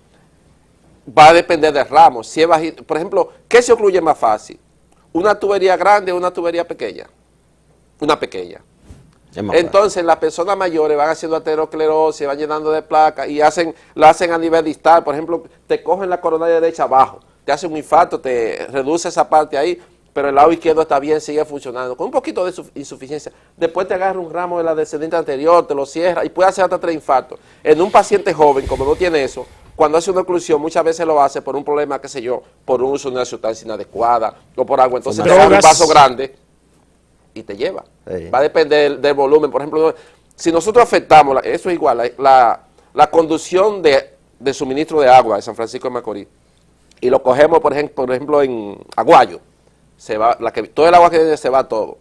va a depender del ramo. Si es bajito, por ejemplo, ¿qué se ocluye más fácil? ¿Una tubería grande o una tubería pequeña? Una pequeña. Entonces las personas mayores van haciendo aterosclerosis, van llenando de placas y la hacen a nivel distal. Por ejemplo, te cogen la coronaria derecha abajo, te hace un infarto, te reduce esa parte ahí, pero el lado izquierdo está bien, sigue funcionando. Con un poquito de insuficiencia, después te agarra un ramo de la descendente anterior, te lo cierra y puede hacer hasta 3 infartos. En un paciente joven, como no tiene eso, cuando hace una oclusión, muchas veces lo hace por un problema, qué sé yo, por un uso de una sustancia inadecuada o por algo. Entonces te agarra un vaso grande y te lleva. Va a depender del volumen. Por ejemplo, si nosotros afectamos, eso es igual, la conducción de suministro de agua de San Francisco de Macorís, y lo cogemos, por ejemplo en Aguayo, todo el agua que viene se va todo.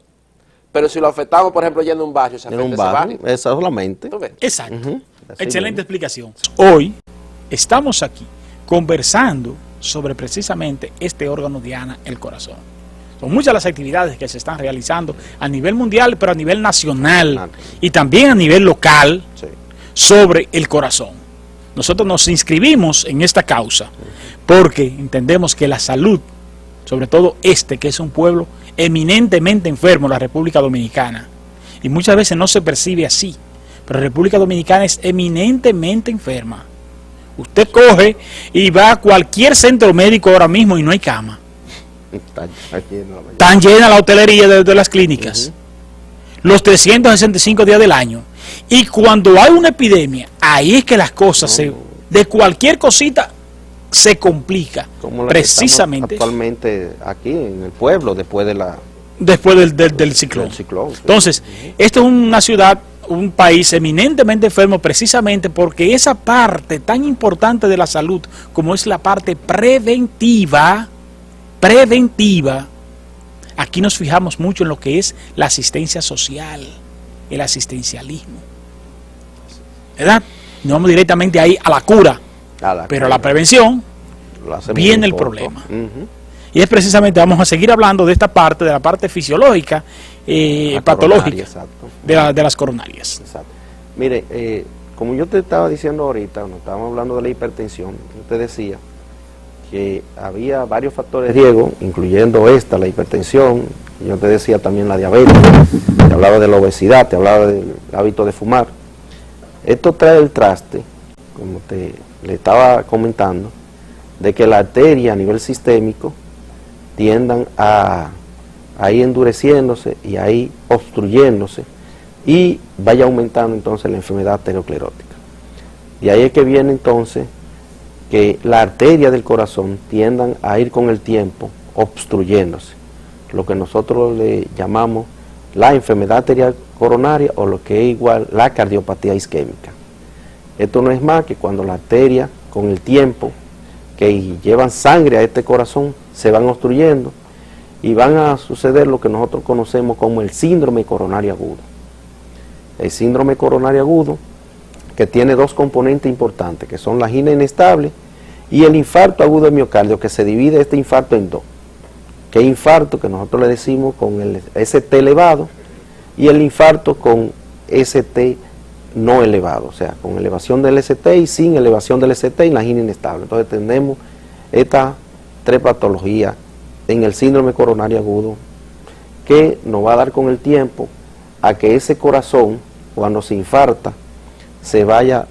Pero si lo afectamos, por ejemplo, yendo a un barrio, se afecta ese barrio. Eso solamente. Exacto. Excelente explicación. Hoy estamos aquí conversando sobre precisamente este órgano diana, el corazón. Son muchas las actividades que se están realizando a nivel mundial, pero a nivel nacional y también a nivel local sobre el corazón. Nosotros nos inscribimos en esta causa porque entendemos que la salud, sobre todo que es un pueblo eminentemente enfermo, la República Dominicana, y muchas veces no se percibe así, pero la República Dominicana es eminentemente enferma. Usted coge y va a cualquier centro médico ahora mismo y no hay cama. Tan llena la hotelería de las clínicas, los 365 días del año. Y cuando hay una epidemia, ahí es que las cosas de cualquier cosita se complica. Como precisamente actualmente aquí en el pueblo, después del ciclón. Entonces, esto es una ciudad, un país eminentemente enfermo precisamente porque esa parte tan importante de la salud como es la parte preventiva preventiva, aquí nos fijamos mucho en lo que es la asistencia social, el asistencialismo, ¿verdad? No vamos directamente ahí a la cura, pero la prevención viene el problema. Y es precisamente, vamos a seguir hablando de esta parte, de la parte fisiológica, patológica, de las coronarias. Exacto. Mire, como yo te estaba diciendo ahorita, cuando estábamos hablando de la hipertensión, yo te decía que había varios factores de riesgo, incluyendo la hipertensión, yo te decía también la diabetes, te hablaba de la obesidad, te hablaba del hábito de fumar. Esto trae el traste, como le estaba comentando, de que la arteria a nivel sistémico tiendan a ir endureciéndose y a ir obstruyéndose y vaya aumentando entonces la enfermedad arteriosclerótica. De ahí es que viene entonces que la arteria del corazón tiendan a ir con el tiempo obstruyéndose, lo que nosotros le llamamos la enfermedad arterial coronaria o lo que es igual la cardiopatía isquémica. Esto no es más que cuando la arteria con el tiempo que llevan sangre a este corazón se van obstruyendo y van a suceder lo que nosotros conocemos como el síndrome coronario agudo. El síndrome coronario agudo, que tiene dos componentes importantes, que son la angina inestable y el infarto agudo de miocardio, que se divide este infarto en dos. Que es infarto, que nosotros le decimos con el ST elevado, y el infarto con ST no elevado, o sea, con elevación del ST y sin elevación del ST y la angina inestable. Entonces tenemos estas tres patologías en el síndrome coronario agudo, que nos va a dar con el tiempo a que ese corazón, cuando se infarta, se vaya,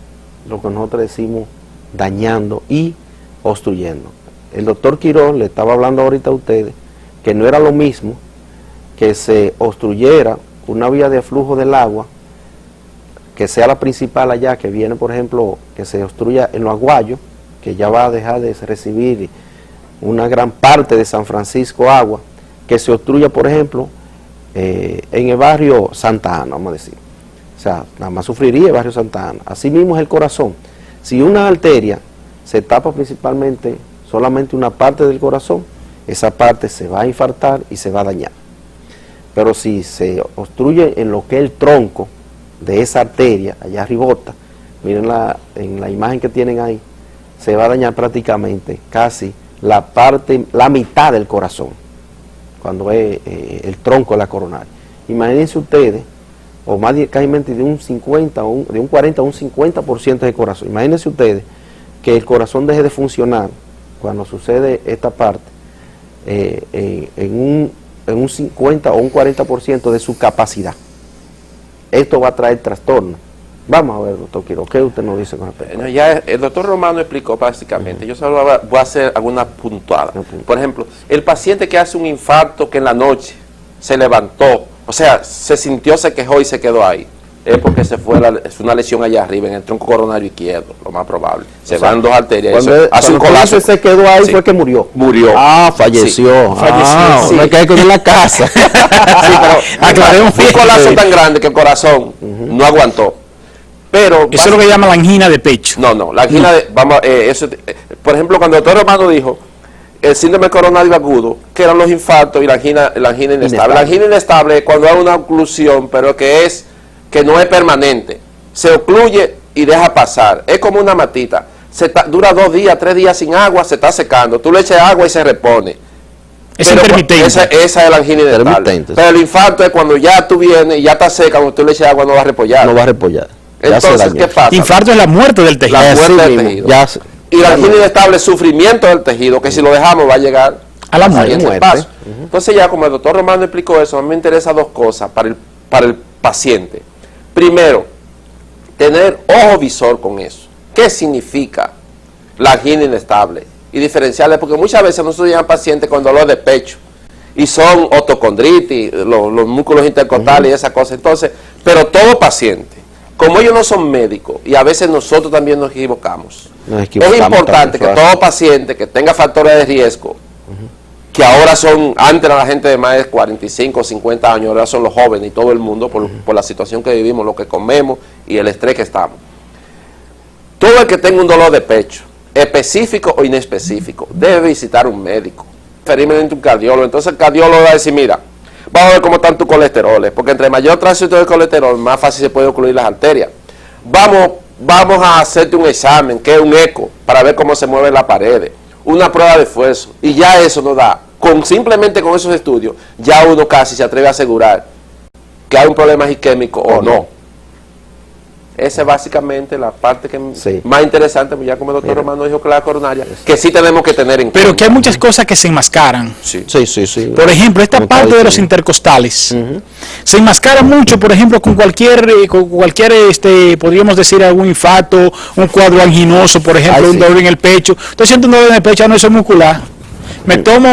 lo que nosotros decimos, dañando y obstruyendo. El doctor Quirós le estaba hablando ahorita a ustedes que no era lo mismo que se obstruyera una vía de flujo del agua, que sea la principal allá, que viene, por ejemplo, que se obstruya en los Aguayos, que ya va a dejar de recibir una gran parte de San Francisco agua, que se obstruya, por ejemplo, en el barrio Santa Ana, vamos a decir. O sea, nada más sufriría el barrio Santa Ana. Así mismo es el corazón. Si una arteria se tapa principalmente solamente una parte del corazón, esa parte se va a infartar y se va a dañar. Pero si se obstruye en lo que es el tronco de esa arteria, allá arribota, miren en la imagen que tienen ahí, se va a dañar prácticamente casi la mitad del corazón, cuando es el tronco de la coronaria. Imagínense ustedes, o más casi de un 50, de un 40 a un 50% del corazón. Imagínense ustedes que el corazón deje de funcionar cuando sucede esta parte en un 50 o un 40% de su capacidad. Esto va a traer trastorno. Vamos a ver, doctor Quiro, ¿qué usted nos dice con respecto? Bueno, ya el doctor Romano explicó básicamente. Yo solo voy a hacer algunas puntuadas. Por ejemplo, el paciente que hace un infarto que en la noche se levantó, o sea, se sintió, se quejó y se quedó ahí, es porque es una lesión allá arriba en el tronco coronario izquierdo, lo más probable. Se van dos arterias. Hace un colapso. Se quedó ahí, sí. Fue que murió. Murió. Ah, falleció. Sí. Falleció. Sí. Me caí con él en la casa. Sí, pero aclaremos. Fue un colapso tan grande que el corazón no aguantó. Pero eso es lo que llama la angina de pecho. No, la angina de, por ejemplo, cuando el doctor Romano dijo el síndrome coronario agudo, que eran los infartos y la angina inestable. La angina inestable es cuando hay una oclusión, pero que no es permanente. Se ocluye y deja pasar. Es como una matita. Dura 2 días, 3 días sin agua, se está secando. Tú le echas agua y se repone. Es intermitente. Esa es la angina inestable. Pero el infarto es cuando ya tú vienes y ya está seca, cuando tú le echas agua no va a repollar. No va a repollar. Entonces, ¿qué pasa? Infarto es la muerte del tejido. La muerte del tejido. Y la angina inestable es sufrimiento del tejido, que si lo dejamos va a llegar a la muerte. Entonces ya, como el doctor Romano explicó eso, a mí me interesa 2 cosas para el paciente. Primero, tener ojo visor con eso. ¿Qué significa la angina inestable? Y diferenciarle, porque muchas veces nosotros llegan pacientes con dolor de pecho y son otocondritis, los músculos intercostales y esas cosas. Entonces, pero todo paciente, como ellos no son médicos, y a veces nosotros también nos equivocamos, es importante que todo paciente que tenga factores de riesgo, que ahora son, antes era la gente de más de 45 o 50 años, ahora son los jóvenes y todo el mundo, por la situación que vivimos, lo que comemos y el estrés que estamos. Todo el que tenga un dolor de pecho, específico o inespecífico, debe visitar un médico. referirme a un cardiólogo. Entonces el cardiólogo va a decir, mira, vamos a ver cómo están tus colesteroles, porque entre mayor tránsito de colesterol, más fácil se puede ocluir las arterias. Vamos a hacerte un examen, que es un eco, para ver cómo se mueven las paredes, una prueba de esfuerzo, y ya eso nos da, simplemente con esos estudios, ya uno casi se atreve a asegurar que hay un problema isquémico o no. Esa es básicamente la parte que más interesante, ya como el doctor Romano dijo que la coronaria, que sí tenemos que tener en cuenta. Pero que hay muchas cosas que se enmascaran. Sí. Por ejemplo, esta parte de los intercostales se enmascara mucho, por ejemplo, con cualquier podríamos decir algún infarto, un cuadro anginoso, por ejemplo, un dolor en el pecho. Estoy sintiendo un dolor en el pecho, no, eso es muscular. Me tomo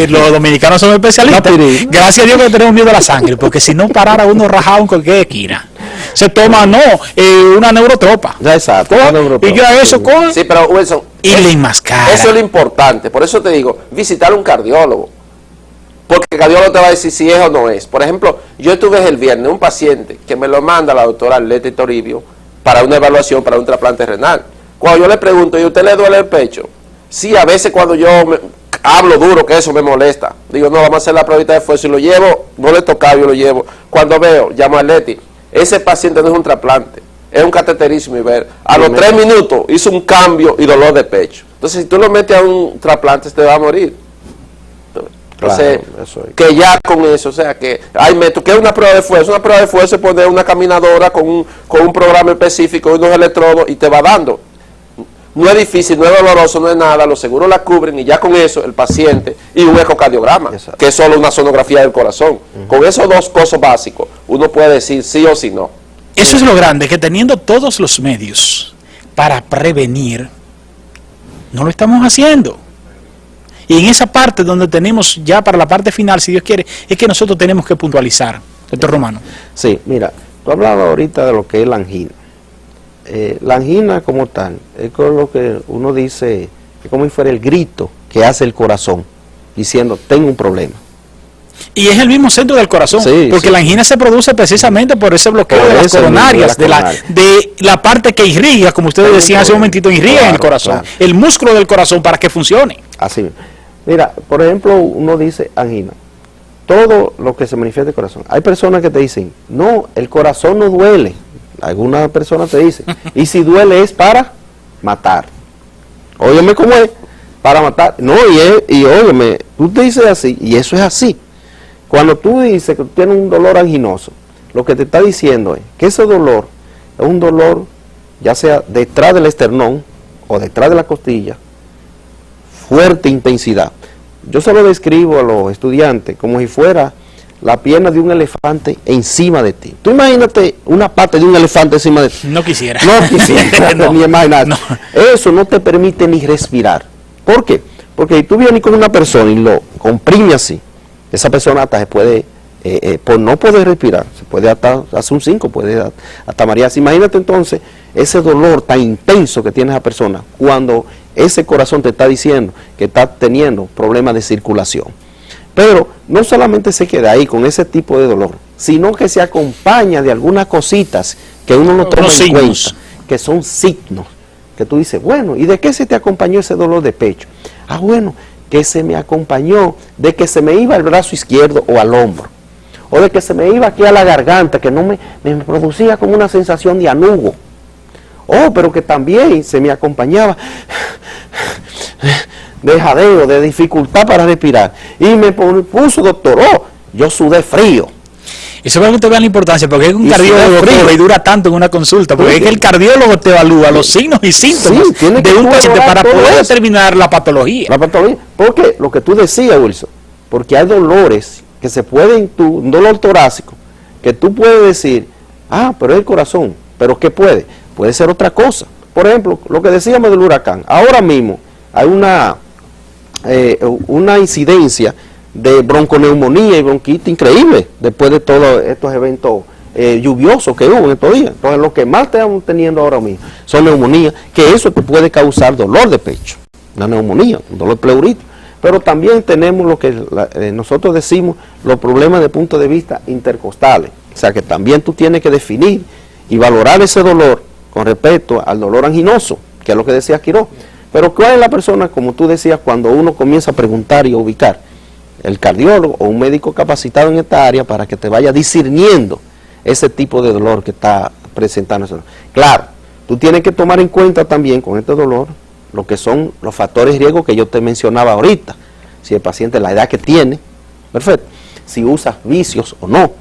los dominicanos son especialistas. Gracias a Dios que tenemos miedo a la sangre, porque si no parara uno rajado en cualquier esquina. Se toma, una neurotropa. Ya, exacto. Y yo a eso con... Sí, pero Wilson, y le enmascara. Eso es lo importante. Por eso te digo, visitar a un cardiólogo. Porque el cardiólogo te va a decir si es o no es. Por ejemplo, yo tuve el viernes un paciente que me lo manda la doctora Arleta Toribio para una evaluación, para un trasplante renal. Cuando yo le pregunto, ¿y a usted le duele el pecho? Sí, a veces cuando yo hablo duro, que eso me molesta. Digo, no, vamos a hacer la pruebita de esfuerzo y lo llevo, no le toca, yo lo llevo. Cuando veo, llamo a Leti. Ese paciente no es un trasplante, es un cateterismo y ver. A los 3 minutos hizo un cambio y dolor de pecho. Entonces, si tú lo metes a un trasplante, te va a morir. Entonces, claro, que ya con eso, o sea, que hay métodos, que es una prueba de esfuerzo. Una prueba de esfuerzo es poner una caminadora con un programa específico, unos electrodos y te va dando. No es difícil, no es doloroso, no es nada, los seguros la cubren y ya con eso el paciente y un ecocardiograma, que es solo una sonografía del corazón. Con esos dos cosas básicos, uno puede decir sí o sí no. Eso es lo grande, que teniendo todos los medios para prevenir, no lo estamos haciendo. Y en esa parte donde tenemos ya para la parte final, si Dios quiere, es que nosotros tenemos que puntualizar. Doctor Romano. Sí, mira, tú hablabas ahorita de lo que es la angina. La angina como tal, es con lo que uno dice, es como si fuera el grito que hace el corazón, diciendo, tengo un problema. Y es el mismo centro del corazón, porque la angina se produce precisamente por ese bloqueo de las coronarias, de la parte que irriga, como ustedes decían hace un momentito, irriga en el corazón, el músculo del corazón para que funcione. Así mismo. Mira, por ejemplo, uno dice angina, todo lo que se manifiesta en el corazón. Hay personas que te dicen, no, el corazón no duele. Algunas personas te dicen, y si duele es para matar. Óyeme cómo es, para matar. No, y óyeme, tú te dices así, y eso es así. Cuando tú dices que tú tienes un dolor anginoso, lo que te está diciendo es que ese dolor es un dolor, ya sea detrás del esternón o detrás de la costilla, fuerte intensidad. Yo se lo describo a los estudiantes como si fuera la pierna de un elefante encima de ti. Tú imagínate una pata de un elefante encima de ti. No quisiera. No quisiera, ni imaginar. No. Eso no te permite ni respirar. ¿Por qué? Porque si tú vienes con una persona y lo comprime así, esa persona hasta se puede, por no poder respirar, se puede hasta hacer un 5, puede hasta marearse. Imagínate entonces ese dolor tan intenso que tiene esa persona cuando ese corazón te está diciendo que está teniendo problemas de circulación. Pero no solamente se queda ahí con ese tipo de dolor, sino que se acompaña de algunas cositas que uno no toma en cuenta, que son signos, que tú dices, bueno, ¿y de qué se te acompañó ese dolor de pecho? Ah, bueno, que se me acompañó de que se me iba al brazo izquierdo o al hombro, o de que se me iba aquí a la garganta, que no me producía como una sensación de anugo. Oh, pero que también se me acompañaba de jadeo, de dificultad para respirar. Y me puso, doctor, yo sudé frío. Eso es para que te vean la importancia, porque es un cardiólogo que dura tanto en una consulta, porque es que el cardiólogo te evalúa los signos y síntomas de un paciente para poder determinar la patología. La patología, porque lo que tú decías, Wilson, porque hay dolores que se pueden, un dolor torácico, que tú puedes decir, pero es el corazón, pero ¿qué puede? Puede ser otra cosa. Por ejemplo, lo que decíamos del huracán, ahora mismo hay una incidencia de bronconeumonía y bronquitis increíble después de todos estos eventos lluviosos que hubo en estos días. Entonces, lo que más estamos teniendo ahora mismo son neumonías, que eso te puede causar dolor de pecho, una neumonía, un dolor pleurito. Pero también tenemos lo que nosotros decimos, los problemas de punto de vista intercostales. O sea, que también tú tienes que definir y valorar ese dolor con respecto al dolor anginoso, que es lo que decía Quiró. Pero ¿cuál es la persona, como tú decías, cuando uno comienza a preguntar y a ubicar? El cardiólogo o un médico capacitado en esta área para que te vaya discerniendo ese tipo de dolor que está presentando. Claro, tú tienes que tomar en cuenta también con este dolor lo que son los factores de riesgo que yo te mencionaba ahorita. Si el paciente, la edad que tiene, perfecto. Si usa vicios o no,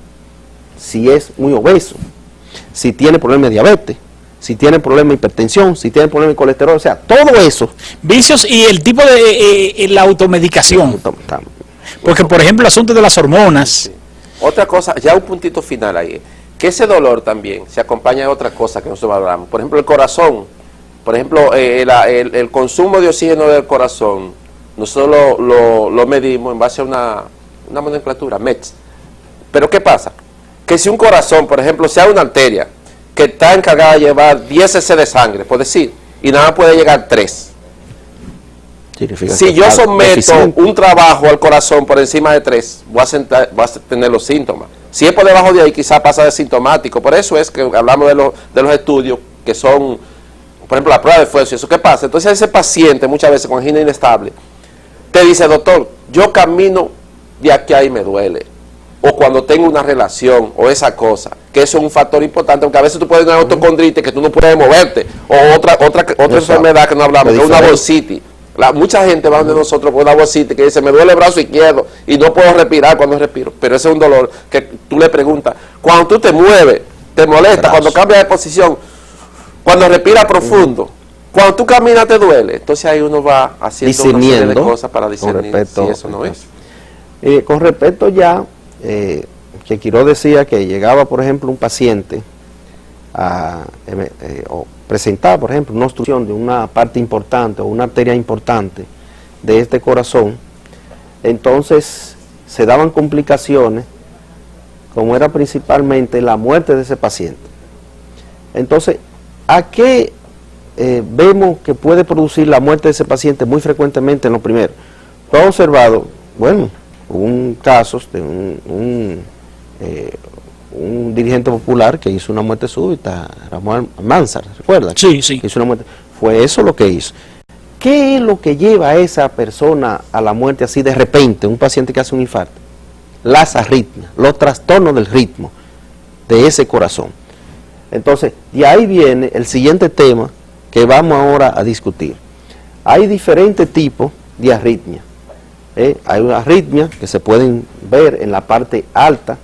si es muy obeso, si tiene problemas de diabetes, si tiene problemas de hipertensión, si tiene problemas de colesterol, o sea, todo eso. Vicios y el tipo de la automedicación. Porque, por ejemplo, el asunto de las hormonas. Sí. Otra cosa, ya un puntito final ahí, que ese dolor también se acompaña de otra cosa que nosotros hablamos. Por ejemplo, el corazón. Por ejemplo, el consumo de oxígeno del corazón, nosotros lo medimos en base a una nomenclatura, METS. Pero ¿qué pasa? Que si un corazón, por ejemplo, sea una arteria que está encargada de llevar 10 cc de sangre, por decir, y nada más puede llegar 3. Si yo someto un trabajo al corazón por encima de 3, voy a tener los síntomas. Si es por debajo de ahí, quizás pasa de sintomático. Por eso es que hablamos de los estudios que son, por ejemplo, la prueba de esfuerzo. ¿Eso qué pasa? Entonces ese paciente, muchas veces con angina inestable, te dice, doctor, yo camino de aquí a ahí me duele. O cuando tengo una relación, o esa cosa, que eso es un factor importante, aunque a veces tú puedes tener autocondritis que tú no puedes moverte, o otra enfermedad que no hablamos, que es una bursitis. Mucha gente va donde nosotros con una bolsita que dice, me duele el brazo izquierdo y no puedo respirar cuando respiro. Pero ese es un dolor que tú le preguntas, cuando tú te mueves, te molesta, cuando cambias de posición, cuando respiras profundo, cuando tú caminas te duele. Entonces ahí uno va haciendo una serie de cosas para discernir si eso no es. Con respecto ya, que Quiroz decía que llegaba, por ejemplo, un paciente o presentaba, por ejemplo, una obstrucción de una parte importante o una arteria importante de este corazón, entonces se daban complicaciones, como era principalmente la muerte de ese paciente. Entonces, ¿a qué vemos que puede producir la muerte de ese paciente muy frecuentemente en lo primero? Tú has observado, bueno, hubo casos de un dirigente popular que hizo una muerte súbita, Ramón Almanzar, ¿recuerdas? Sí, sí. Hizo una muerte. Fue eso lo que hizo. ¿Qué es lo que lleva a esa persona a la muerte así de repente, un paciente que hace un infarto? Las arritmias, los trastornos del ritmo de ese corazón. Entonces, de ahí viene el siguiente tema que vamos ahora a discutir. Hay diferentes tipos de arritmias. Hay arritmias que se pueden ver en la parte alta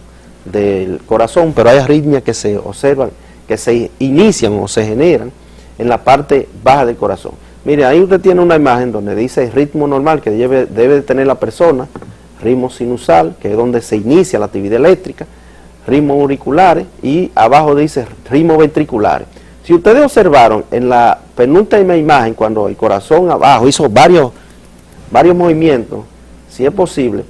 del corazón, pero hay arritmias que se observan, que se inician o se generan en la parte baja del corazón. Mire, ahí usted tiene una imagen donde dice ritmo normal que debe de tener la persona, ritmo sinusal, que es donde se inicia la actividad eléctrica, ritmos auriculares y abajo dice ritmos ventriculares. Si ustedes observaron en la penúltima imagen, cuando el corazón abajo hizo varios movimientos, si es posible,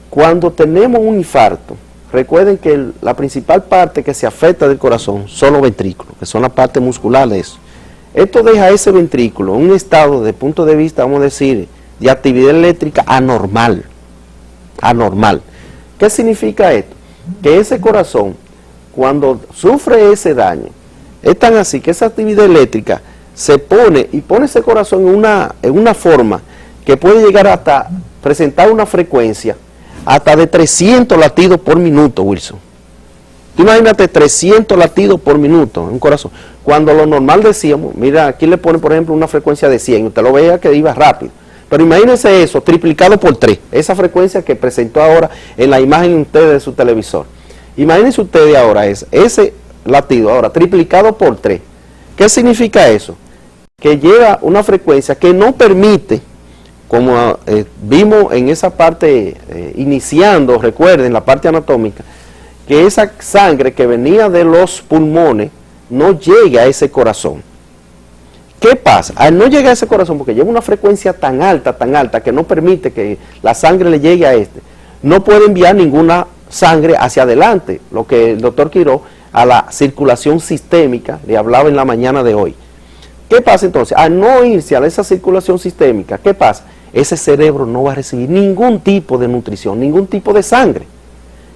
cuando tenemos un infarto, recuerden que la principal parte que se afecta del corazón son los ventrículos, que son la parte muscular de eso. Esto deja a ese ventrículo en un estado, desde el punto de vista, vamos a decir, de actividad eléctrica anormal. Anormal. ¿Qué significa esto? Que ese corazón, cuando sufre ese daño, es tan así que esa actividad eléctrica se pone y pone ese corazón en una forma que puede llegar hasta presentar una frecuencia hasta de 300 latidos por minuto, Wilson. Tú imagínate 300 latidos por minuto en un corazón. Cuando lo normal decíamos, mira, aquí le ponen por ejemplo una frecuencia de 100, usted lo veía que iba rápido. Pero imagínense eso, triplicado por 3, esa frecuencia que presentó ahora en la imagen ustedes de su televisor. Imagínense ustedes ahora ese latido, ahora triplicado por 3. ¿Qué significa eso? Que lleva una frecuencia que no permite, como vimos en esa parte iniciando, recuerden, la parte anatómica, que esa sangre que venía de los pulmones no llegue a ese corazón. ¿Qué pasa? Al no llegar a ese corazón, porque lleva una frecuencia tan alta, que no permite que la sangre le llegue a no puede enviar ninguna sangre hacia adelante, lo que el doctor Quiroz a la circulación sistémica le hablaba en la mañana de hoy. ¿Qué pasa entonces? Al no irse a esa circulación sistémica, ¿qué pasa? Ese cerebro no va a recibir ningún tipo de nutrición, ningún tipo de sangre.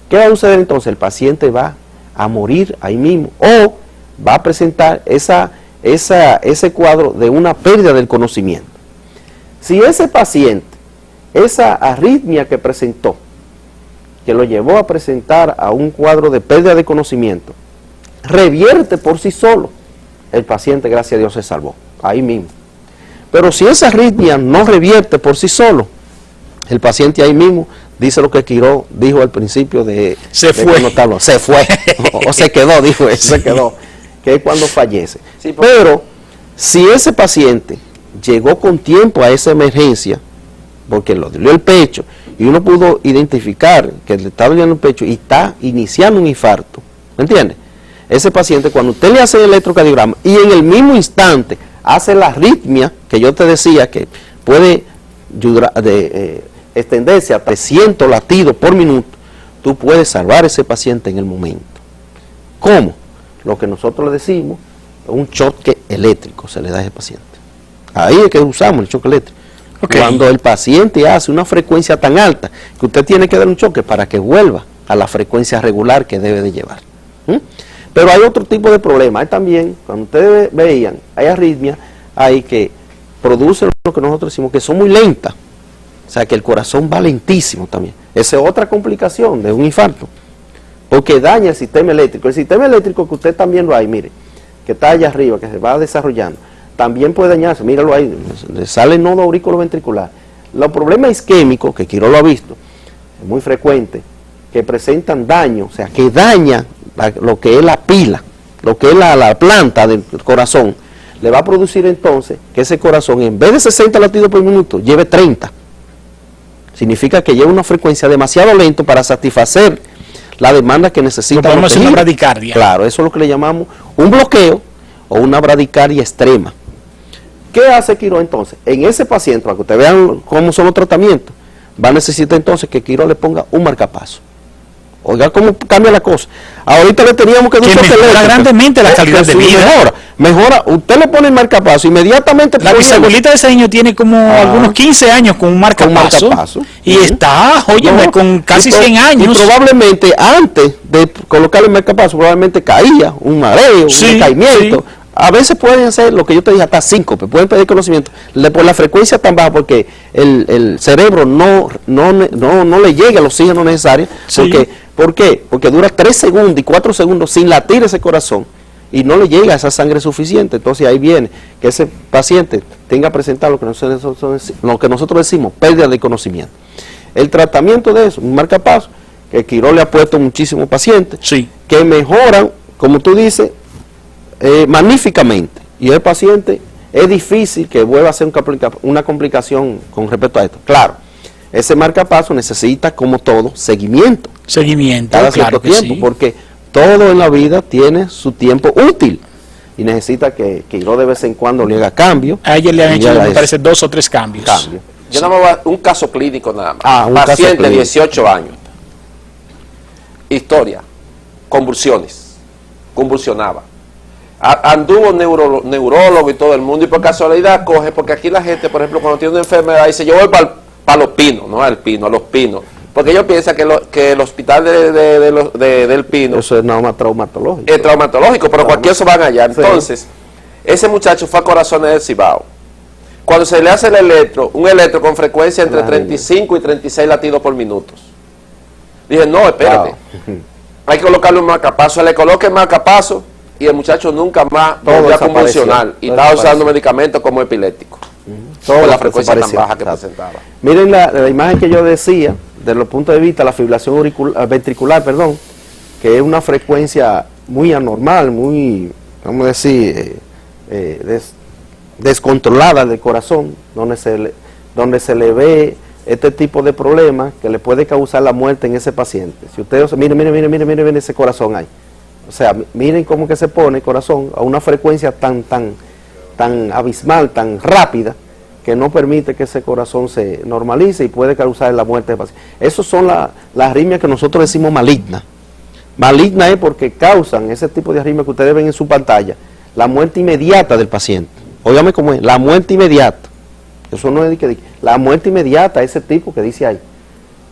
¿Qué va a suceder entonces? El paciente va a morir ahí mismo o va a presentar esa ese cuadro de una pérdida del conocimiento. Si ese paciente, esa arritmia que presentó, que lo llevó a presentar a un cuadro de pérdida de conocimiento, revierte por sí solo, el paciente, gracias a Dios, se salvó, ahí mismo. Pero si esa arritmia no revierte por sí solo, el paciente ahí mismo dice lo que Quiró dijo al principio de... Se fue. Se fue, o se quedó, dijo eso, se quedó, que es cuando fallece. Sí, porque... Pero si ese paciente llegó con tiempo a esa emergencia, porque lo dolió el pecho, y uno pudo identificar que le está doliendo el pecho y está iniciando un infarto, ¿me entiende? Ese paciente, cuando usted le hace el electrocardiograma y en el mismo instante hace la arritmia, que yo te decía que puede extenderse a 300 latidos por minuto, tú puedes salvar a ese paciente en el momento. ¿Cómo? Lo que nosotros le decimos, un choque eléctrico se le da a ese paciente. Ahí es que usamos el choque eléctrico. Okay. Cuando el paciente hace una frecuencia tan alta que usted tiene que dar un choque para que vuelva a la frecuencia regular que debe de llevar. Pero hay otro tipo de problema. Hay también, cuando ustedes veían, hay arritmias, hay que producen lo que nosotros decimos que son muy lentas. O sea, que el corazón va lentísimo también. Esa es otra complicación de un infarto. Porque daña el sistema eléctrico. El sistema eléctrico que usted también lo hay, mire, que está allá arriba, que se va desarrollando, también puede dañarse. Míralo ahí, le sale el nodo aurículo-ventricular. Los problemas isquémicos, que Quiró lo ha visto, es muy frecuente, que presentan daño, o sea, que daña lo que es la pila, lo que es la planta del corazón, le va a producir entonces que ese corazón, en vez de 60 latidos por minuto, lleve 30. Significa que lleva una frecuencia demasiado lenta para satisfacer la demanda que necesita. Podemos hacer una bradicardia. Claro, eso es lo que le llamamos un bloqueo o una bradicardia extrema. ¿Qué hace Quiró entonces? En ese paciente, para que ustedes vean cómo son los tratamientos, va a necesitar entonces que Quiró le ponga un marcapaso. Oiga cómo cambia la cosa. Ahorita le teníamos que mejora grandemente la calidad de vida. Mejora, usted le pone el marcapaso, inmediatamente... La bisabuelita de ese niño tiene como algunos 15 años con un marcapaso. Y está, óyeme, con casi 100 años. Y probablemente antes de colocarle el marcapaso, probablemente caía, un mareo, un caimiento. Sí. A veces pueden hacer lo que yo te dije, hasta síncope, pueden pedir conocimiento por la frecuencia tan baja, porque el cerebro no le llega el oxígeno necesario. Sí. ¿Por qué? Porque dura 3 segundos y 4 segundos sin latir ese corazón y no le llega esa sangre suficiente. Entonces ahí viene que ese paciente tenga presentado lo que nosotros decimos, pérdida de conocimiento. El tratamiento de eso, un marcapaso, que Quiró le ha puesto a muchísimos pacientes, sí, que mejoran, como tú dices, magníficamente, y el paciente es difícil que vuelva a ser una complicación con respecto a esto. Claro, ese marcapaso necesita, como todo, seguimiento cada cierto tiempo, sí, porque todo en la vida tiene su tiempo útil y necesita que Quiró de vez en cuando le haga cambio. A ella le han hecho, me parece, 2 o 3 cambios. Yo nada más voy a un caso clínico nada más. Paciente de 18 años. Historia. Convulsiones. Convulsionaba. Anduvo neurólogo y todo el mundo, y por casualidad coge, porque aquí la gente, por ejemplo, cuando tiene una enfermedad, dice, yo voy para los Pinos, no al Pino, a los Pinos. Porque ellos piensan que el hospital del Pino... Eso es nada más traumatológico. Es traumatológico, pero cualquier eso van allá. Entonces, sí, ese muchacho fue a Corazones del Cibao. Cuando se le hace un electro con frecuencia entre 35 y 36 latidos por minuto. Dije, no, espérate. Hay que colocarle un marcapaso. Se le coloca el marcapaso y el muchacho nunca más volvió a convulsionar. Y estaba usando medicamentos como epiléptico. Por la frecuencia tan baja que presentaba. Miren la imagen que yo decía, desde los puntos de vista, la fibrilación ventricular, que es una frecuencia muy anormal, muy, vamos a decir, descontrolada del corazón, donde se le ve este tipo de problemas que le puede causar la muerte en ese paciente. Si ustedes, miren ese corazón ahí. O sea, miren cómo que se pone el corazón a una frecuencia tan abismal, tan rápida, que no permite que ese corazón se normalice y puede causar la muerte del paciente. Esas son las arritmias que nosotros decimos malignas. Maligna es porque causan ese tipo de arritmias que ustedes ven en su pantalla, la muerte inmediata del paciente. Óigame cómo es, la muerte inmediata. Eso no es la muerte inmediata, ese tipo que dice ahí.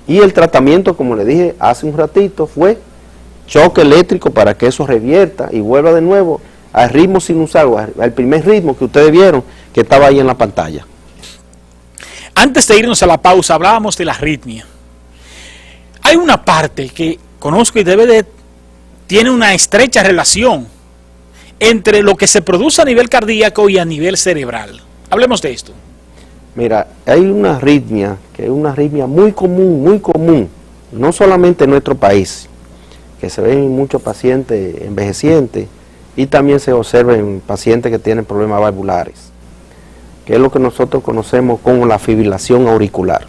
Y el tratamiento, como le dije hace un ratito, fue choque eléctrico para que eso revierta y vuelva de nuevo al ritmo sinusal, al primer ritmo que ustedes vieron que estaba ahí en la pantalla. Antes de irnos a la pausa, hablábamos de la arritmia. Hay una parte que conozco y tiene una estrecha relación entre lo que se produce a nivel cardíaco y a nivel cerebral. Hablemos de esto. Mira, hay una arritmia, que es una arritmia muy común, no solamente en nuestro país, que se ve en muchos pacientes envejecientes y también se observa en pacientes que tienen problemas valvulares, que es lo que nosotros conocemos como la fibrilación auricular.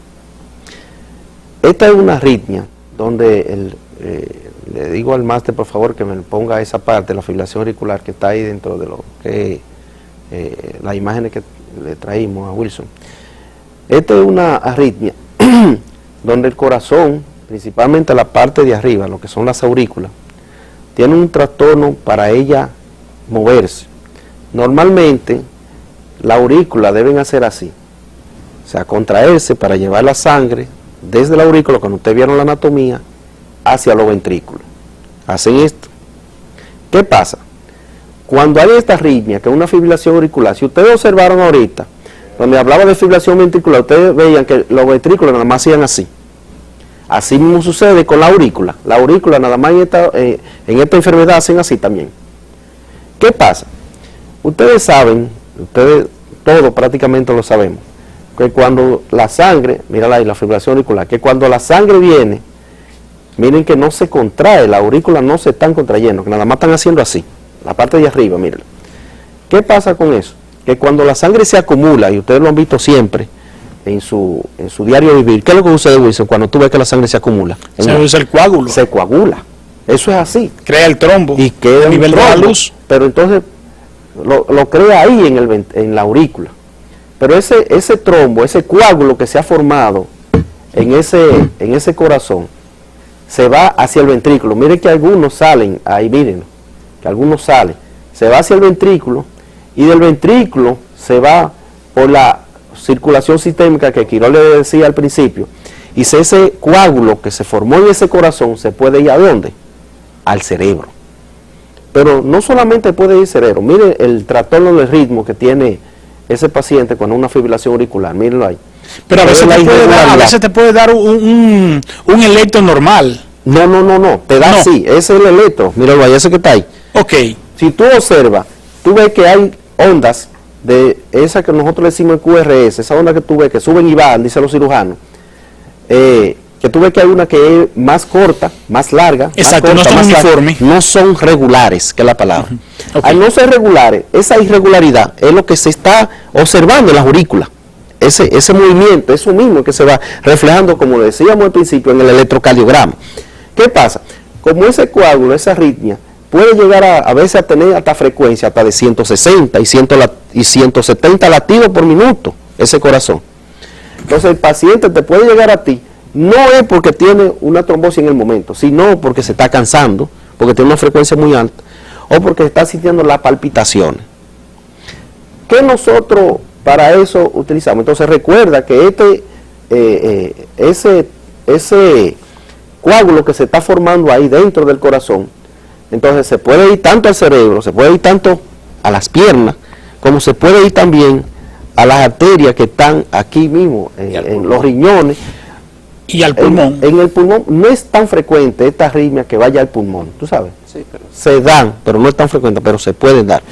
Esta es una arritmia donde le digo al máster por favor que me ponga esa parte, la fibrilación auricular que está ahí dentro de lo que las imágenes que le traímos a Wilson. Esta es una arritmia donde el corazón, principalmente la parte de arriba, lo que son las aurículas, tiene un trastorno para ella moverse. Normalmente la aurícula deben hacer así, o sea, contraerse para llevar la sangre desde la aurícula, cuando ustedes vieron la anatomía, hacia los ventrículos. Hacen esto. ¿Qué pasa? Cuando hay esta arritmia, que es una fibrilación auricular, si ustedes observaron ahorita, donde hablaba de fibrilación ventricular, ustedes veían que los ventrículos nada más hacían así. Así mismo sucede con la aurícula. La aurícula nada más en esta enfermedad hacen así también. ¿Qué pasa? Ustedes saben, ustedes todos prácticamente lo sabemos, que cuando la sangre, mírala ahí, la fibrilación auricular, que cuando la sangre viene, miren que no se contrae, la aurícula no se están contrayendo, que nada más están haciendo así, la parte de arriba, miren. ¿Qué pasa con eso? Que cuando la sangre se acumula, y ustedes lo han visto siempre en su diario vivir, ¿qué es lo que sucede, Wilson, cuando tú ves que la sangre se acumula? Se usa el coágulo. Se coagula. Eso es así. Crea el trombo. Y queda a nivel de la luz. Pero entonces lo crea ahí en la aurícula. Pero ese trombo, ese coágulo que se ha formado en ese corazón, se va hacia el ventrículo. Miren que algunos salen, ahí miren, que algunos salen, se va hacia el ventrículo y del ventrículo se va por la circulación sistémica que Quirós le decía al principio, y ese coágulo que se formó en ese corazón se puede ir ¿a dónde? Al cerebro. Pero no solamente puede ir al cerebro, miren el trastorno del ritmo que tiene ese paciente con una fibrilación auricular, mírenlo ahí. Pero a veces te puede dar un electro normal. No, te da así, ese es el electro, míralo ahí, ese que está ahí. Ok. Si tú observas, tú ves que hay ondas de esa que nosotros le decimos el QRS, esa onda que tú ves que suben y bajan, dicen los cirujanos, que tú ves que hay una que es más corta, más larga, exacto, más corta, no son uniformes, no son regulares, que es la palabra. Okay. Al no ser regulares, esa irregularidad es lo que se está observando en las aurículas. Ese movimiento, eso mismo que se va reflejando, como decíamos al principio, en el electrocardiograma. ¿Qué pasa? Como ese coágulo, esa arritmia, puede llegar a veces a tener hasta frecuencia, hasta de 160 y 170 latidos por minuto, ese corazón. Entonces el paciente te puede llegar a ti, no es porque tiene una trombosis en el momento, sino porque se está cansando, porque tiene una frecuencia muy alta, o porque está sintiendo las palpitaciones. ¿Qué nosotros para eso utilizamos? Entonces recuerda que ese coágulo que se está formando ahí dentro del corazón, entonces se puede ir tanto al cerebro, se puede ir tanto a las piernas, como se puede ir también a las arterias que están aquí mismo, en los riñones. Y al pulmón. En el pulmón no es tan frecuente esta arritmia que vaya al pulmón, tú sabes. Sí, pero se dan, pero no es tan frecuente, pero se pueden dar.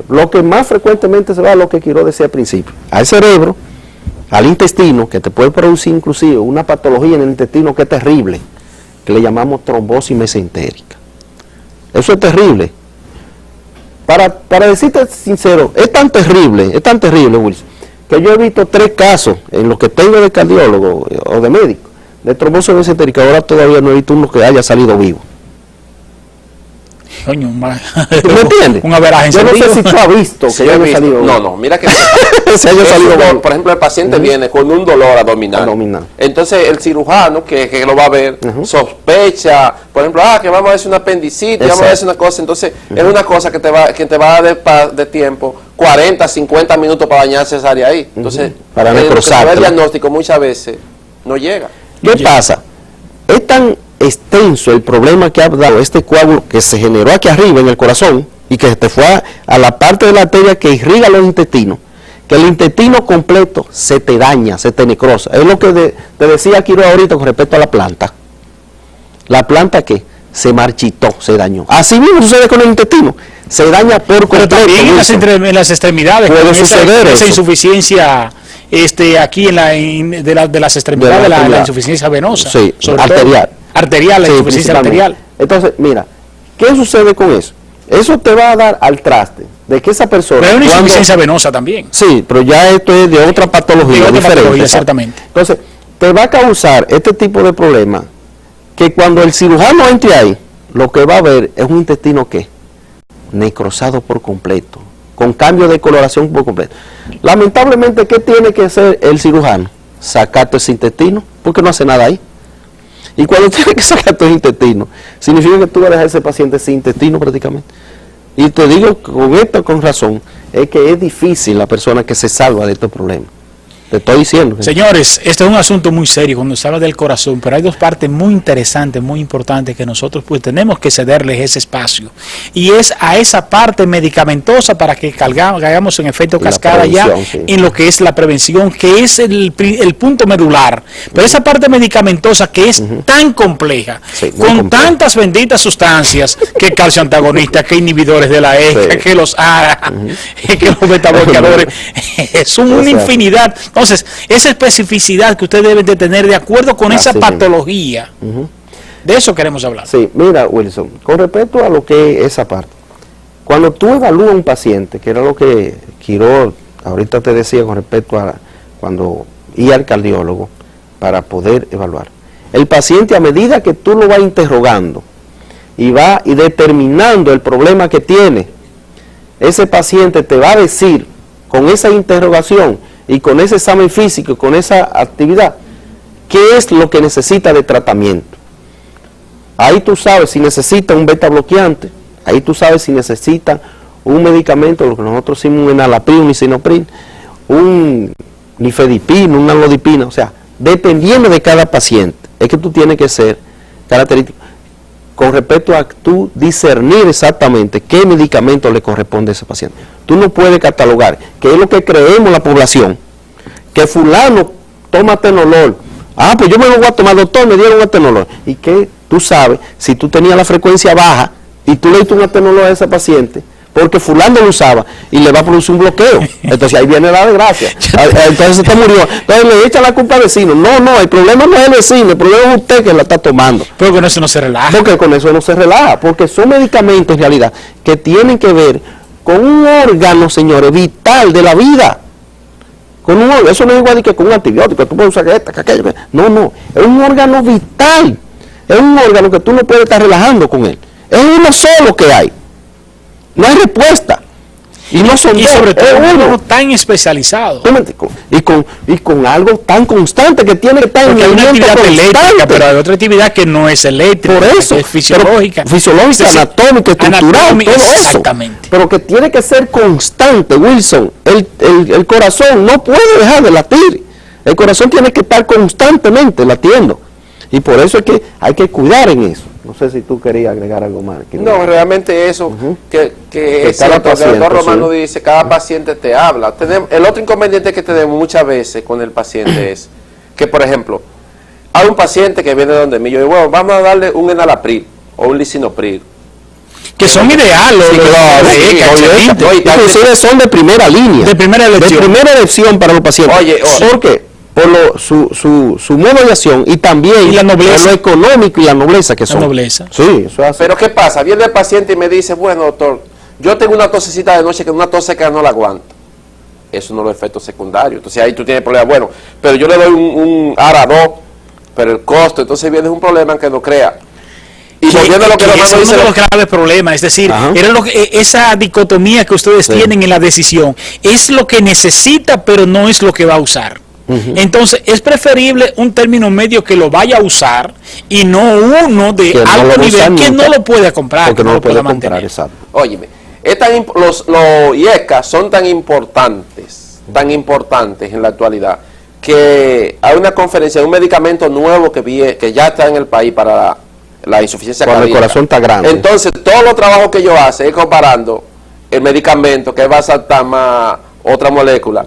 Lo que más frecuentemente se va a lo que Quirós decía al principio, al cerebro, al intestino, que te puede producir inclusive una patología en el intestino que es terrible, que le llamamos trombosis mesentérica. Eso es terrible. Para decirte sincero, es tan terrible, Wilson, que yo he visto 3 casos en los que tengo de cardiólogo o de médico, de trombosis mesentérica. Ahora todavía no he visto uno que haya salido vivo. Coño, ¿Me entiendes? Un averaje. Yo no sé si tú has visto que yo haya salido vivo. No, mira que por ejemplo, el paciente viene con un dolor abdominal. Entonces el cirujano que lo va a ver sospecha, por ejemplo, que vamos a hacer una apendicitis, vamos a hacer una cosa. Entonces es una cosa que te va a dar de tiempo 40, 50 minutos para bañar cesárea ahí. Entonces para el diagnóstico muchas veces no llega. ¿Qué pasa? Es tan extenso el problema que ha dado este coágulo que se generó aquí arriba en el corazón y que te fue a la parte de la arteria que irriga los intestinos, que el intestino completo se te daña, se te necrosa. Es lo que te decía Quiro ahorita con respecto a la planta. La planta que se marchitó, se dañó. Así mismo sucede con el intestino, se daña por completo. Pero también en las extremidades puede suceder esa insuficiencia aquí de las extremidades, la insuficiencia venosa, sí, arterial. La sí, insuficiencia arterial. Entonces, mira, ¿qué sucede con eso? Eso te va a dar al traste de que esa persona... Pero hay una insuficiencia venosa también. Sí, pero ya esto es de otra patología. Exactamente. Entonces, te va a causar este tipo de problema que cuando el cirujano entre ahí, lo que va a ver es un intestino que necrosado por completo, con cambio de coloración por completo. Lamentablemente, ¿qué tiene que hacer el cirujano? Sacarte ese intestino, porque no hace nada ahí. Y cuando tiene que sacar tu intestino, significa que tú vas a dejar a ese paciente sin intestino prácticamente. Y te digo con esto, con razón, es que es difícil la persona que se salva de estos problemas. Te estoy diciendo. Señores, este es un asunto muy serio cuando se habla del corazón, pero hay dos partes muy interesantes, muy importantes que nosotros pues tenemos que cederles ese espacio. Y es a esa parte medicamentosa para que caigamos en efecto cascada ya sí, en lo que es la prevención, que es el punto medular. Pero esa parte medicamentosa que es tan compleja, sí, con compleja, tantas benditas sustancias, que calcio antagonista, que inhibidores de la ECA, sí, que los ARA, que los beta-bloqueadores, son una infinidad. Entonces, esa especificidad que ustedes deben de tener de acuerdo con esa patología, de eso queremos hablar. Sí, mira, Wilson, con respecto a lo que es esa parte, cuando tú evalúas a un paciente, que era lo que Quiro ahorita te decía con respecto a cuando iba al cardiólogo para poder evaluar, el paciente a medida que tú lo vas interrogando y va determinando el problema que tiene, ese paciente te va a decir con esa interrogación y con ese examen físico, con esa actividad, ¿qué es lo que necesita de tratamiento? Ahí tú sabes si necesita un beta bloqueante, ahí tú sabes si necesita un medicamento, lo que nosotros decimos un enalapril, un lisinopril, un nifedipina, una nalodipina, o sea, dependiendo de cada paciente, es que tú tienes que ser característico con respecto a tú discernir exactamente qué medicamento le corresponde a ese paciente. Tú no puedes catalogar, que es lo que creemos la población, que fulano toma atenolol. Ah, pues yo me lo voy a tomar, doctor, me dieron un atenolol. ¿Y qué? Tú sabes, si tú tenías la frecuencia baja y tú le diste un atenolol a ese paciente, porque fulano lo usaba y le va a producir un bloqueo. Entonces ahí viene la desgracia. Entonces se te murió. Entonces le echa la culpa al vecino. No, el problema no es el vecino, el problema es usted que la está tomando. Pero con eso no se relaja. Porque con eso no se relaja, porque son medicamentos en realidad que tienen que ver con un órgano, señores, vital de la vida. Con un órgano, eso no es igual que con un antibiótico, tú puedes usar esta, que aquello. No, es un órgano vital. Es un órgano que tú no puedes estar relajando con él. Es uno solo que hay. No hay respuesta. Y no son y sobre todo uno tan especializado. Y con algo tan constante que tiene que estar en una actividad eléctrica, pero hay otra actividad que no es eléctrica, por eso, es fisiológica. Fisiológica, anatómica, estructural, todo eso. Exactamente. Pero que tiene que ser constante, Wilson. El corazón no puede dejar de latir. El corazón tiene que estar constantemente latiendo. Y por eso es que hay que cuidar en eso. No sé si tú querías agregar algo más. No, realmente eso, que es cierto, el doctor Romano dice, cada paciente te habla. El otro inconveniente que tenemos muchas veces con el paciente es que, por ejemplo, hay un paciente que viene donde mí, yo digo, bueno, vamos a darle un enalapril o un lisinopril. Que son ideales, inclusive son de primera línea. De primera elección. De primera elección para los pacientes. ¿Por qué? Por su modo de acción y también la nobleza, por lo económico y la nobleza que son. La nobleza. Sí, eso es así. Pero ¿qué pasa? Viene el paciente y me dice, bueno, doctor, yo tengo una tosecita de noche que una tos seca no la aguanto. Eso no es los efectos secundarios. Entonces ahí tú tienes problemas. Bueno, pero yo le doy un ARA2, pero el costo, entonces viene un problema que no crea. Y volviendo a lo que Romano dice, es uno de los graves problemas, es decir, esa dicotomía que ustedes tienen en la decisión, es lo que necesita, pero no es lo que va a usar. Entonces es preferible un término medio que lo vaya a usar y no uno de alto nivel que no lo pueda comprar, porque no lo pueda mantener. Óyeme, los IECA son tan importantes en la actualidad, que hay una conferencia de un medicamento nuevo que ya está en el país para la insuficiencia Cuando cardíaca. el corazón está grande. Entonces, todos los trabajos que ellos hacen es comparando el medicamento que va a saltar más otra molécula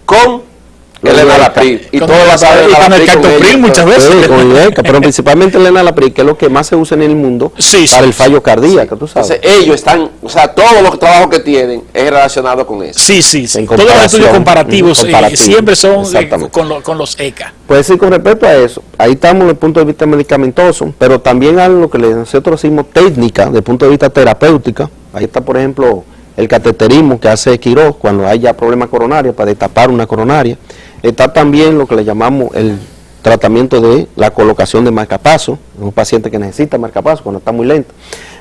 con el enalapril. Y Con todo el va a saber y con el captopril muchas veces. Sí, con IDECA, pero principalmente el enalapril, que es lo que más se usa en el mundo Sí, para sí, el fallo cardíaco, tú sabes. Entonces, ellos están, o sea, todos los trabajos que tienen es relacionado con eso. Sí, sí, sí. En Todos los estudios comparación, comparativos siempre son exactamente. con los ECA. Pues sí, con respecto a eso, ahí estamos desde el punto de vista medicamentoso, pero también hay lo que nosotros decimos técnica, desde el punto de vista terapéutica. Ahí está, por ejemplo, el cateterismo que hace Quirós cuando hay ya problemas coronarios para destapar una coronaria. Está también lo que le llamamos el tratamiento de la colocación de marcapaso, un paciente que necesita marcapaso cuando está muy lento.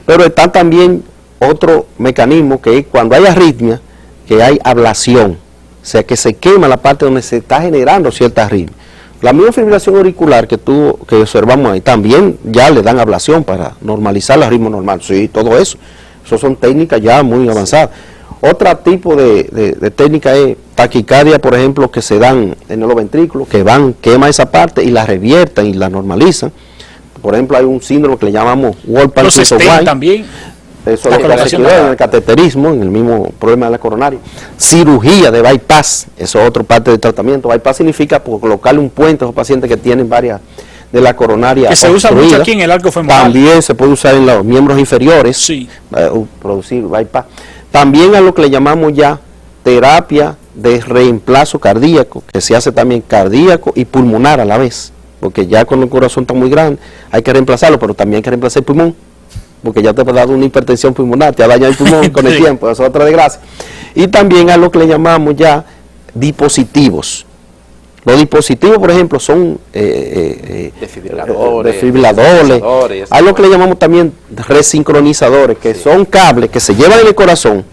Pero está también otro mecanismo que es cuando hay arritmia, que hay ablación, o sea que se quema la parte donde se está generando cierta arritmia. La misma fibrilación auricular que observamos ahí, también ya le dan ablación para normalizar el ritmo normal. Sí, todo eso. Eso son técnicas ya muy avanzadas. Otro tipo de técnica es taquicardia, por ejemplo, que se dan en los ventrículos, que quema esa parte y la revierten y la normalizan. Por ejemplo, hay un síndrome que le llamamos Los STEM también. Eso La es lo que hace colocación en el cateterismo, en el mismo problema de la coronaria. Cirugía de bypass, eso es otra parte del tratamiento. Bypass significa colocarle un puente a los pacientes que tienen varias de la coronaria Que se usa mucho aquí en el arco femoral. También se puede usar en los miembros inferiores, Sí. producir bypass. También a lo que le llamamos ya terapia de reemplazo cardíaco, que se hace también cardíaco y pulmonar a la vez, porque ya cuando el corazón está muy grande hay que reemplazarlo, pero también hay que reemplazar el pulmón, porque ya te ha dado una hipertensión pulmonar, te ha dañado el pulmón con el tiempo, eso es otra desgracia. Y también a lo que le llamamos ya dispositivos. Los dispositivos, por ejemplo, son desfibriladores. Hay lo que le llamamos también resincronizadores, que son cables que se llevan en el corazón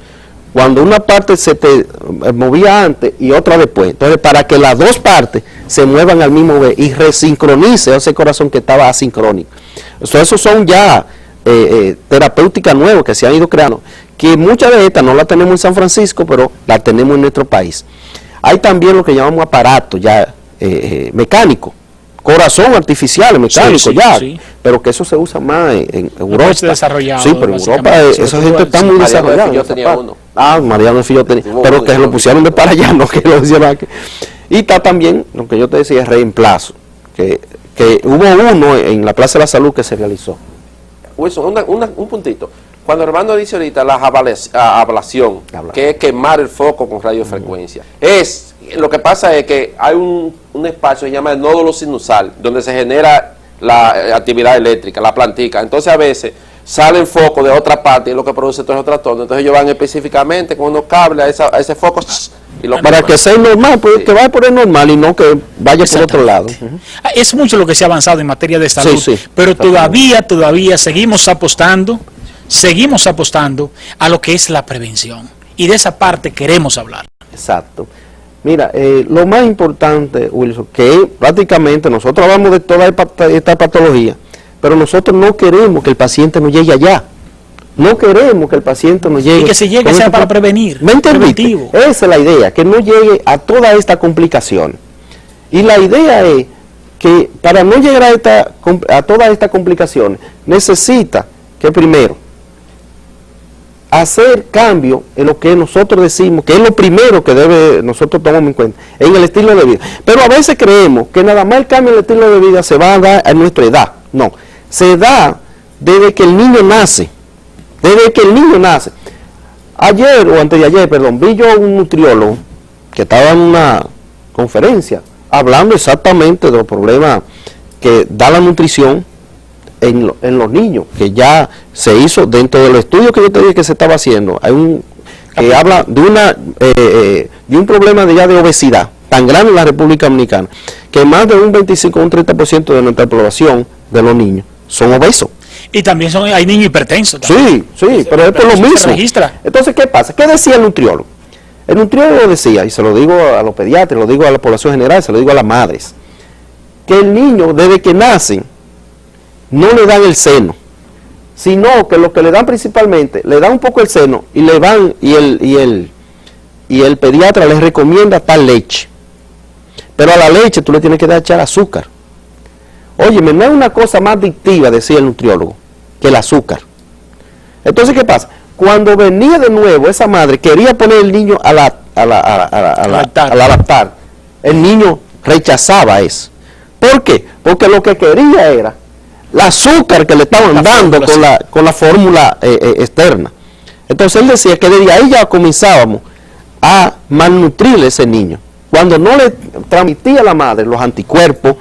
cuando una parte se te movía antes y otra después. Entonces, para que las dos partes se muevan al mismo vez y resincronice ese corazón que estaba asincrónico. Esos son ya terapéuticas nuevas que se han ido creando, que muchas de estas no las tenemos en San Francisco, pero las tenemos en nuestro país. Hay también lo que llamamos aparatos ya mecánicos, corazón artificial mecánico pero que eso se usa más en Europa. Desarrollado, sí, pero en Europa esa gente está muy desarrollada. Yo tenía uno. Mariano Fillo tenía, pero que lo pusieron de para allá, no que lo hicieron aquí. Y está también, lo que yo te decía, reemplazo, que hubo uno en la Plaza de la Salud que se realizó. Wilson, un puntito. Cuando Armando dice ahorita la ablación, que es quemar el foco con radiofrecuencia, lo que pasa es que hay un espacio que se llama el nódulo sinusal, donde se genera la actividad eléctrica, la plantica. Entonces a veces sale el foco de otra parte y es lo que produce todo ese trastorno. Entonces ellos van específicamente con unos cables a ese foco y lo para que sea normal, pues, que vaya por el normal y no que vaya por otro lado. Es mucho lo que se ha avanzado en materia de salud, pero todavía seguimos apostando a lo que es la prevención. Y de esa parte queremos hablar. Exacto. Mira, lo más importante, Wilson, que prácticamente nosotros hablamos de toda esta patología, pero nosotros no queremos que el paciente no llegue allá. No queremos que el paciente no llegue. Y que si llegue sea para prevenir. ¿Me entendiste? Esa es la idea, que no llegue a toda esta complicación. Y la idea es que para no llegar a toda esta complicación, necesita que primero hacer cambio en lo que nosotros decimos, que es lo primero que nosotros tomamos en cuenta, en el estilo de vida. Pero a veces creemos que nada más el cambio en el estilo de vida se va a dar a nuestra edad. No, se da desde que el niño nace. Desde que el niño nace. Ayer, o antes de ayer, perdón, vi yo un nutriólogo que estaba en una conferencia hablando exactamente de los problemas que da la nutrición en los niños, que ya se hizo dentro de los estudios que yo te dije que se estaba haciendo. Hay un que habla de un problema de obesidad tan grande en la República Dominicana, que más de un 25 o un 30% de nuestra población de los niños son obesos. Y también hay niños hipertensos. También. Sí, pero esto es lo mismo. Entonces, ¿qué pasa? ¿Qué decía el nutriólogo? El nutriólogo decía, y se lo digo a los pediatras, lo digo a la población general, se lo digo a las madres, que el niño desde que nace no le dan el seno, sino que lo que le dan principalmente, le dan un poco el seno y le van y el pediatra les recomienda tal leche. Pero a la leche tú le tienes que echar azúcar. Óyeme, no hay una cosa más adictiva, decía el nutriólogo, que el azúcar. Entonces, ¿qué pasa? Cuando venía de nuevo esa madre, quería poner el niño a lactar, el niño rechazaba eso. ¿Por qué? Porque lo que quería era el azúcar que le estaban dando con la fórmula externa. Entonces él decía que desde ahí ya comenzábamos a malnutrir a ese niño. Cuando no le transmitía a la madre los anticuerpos,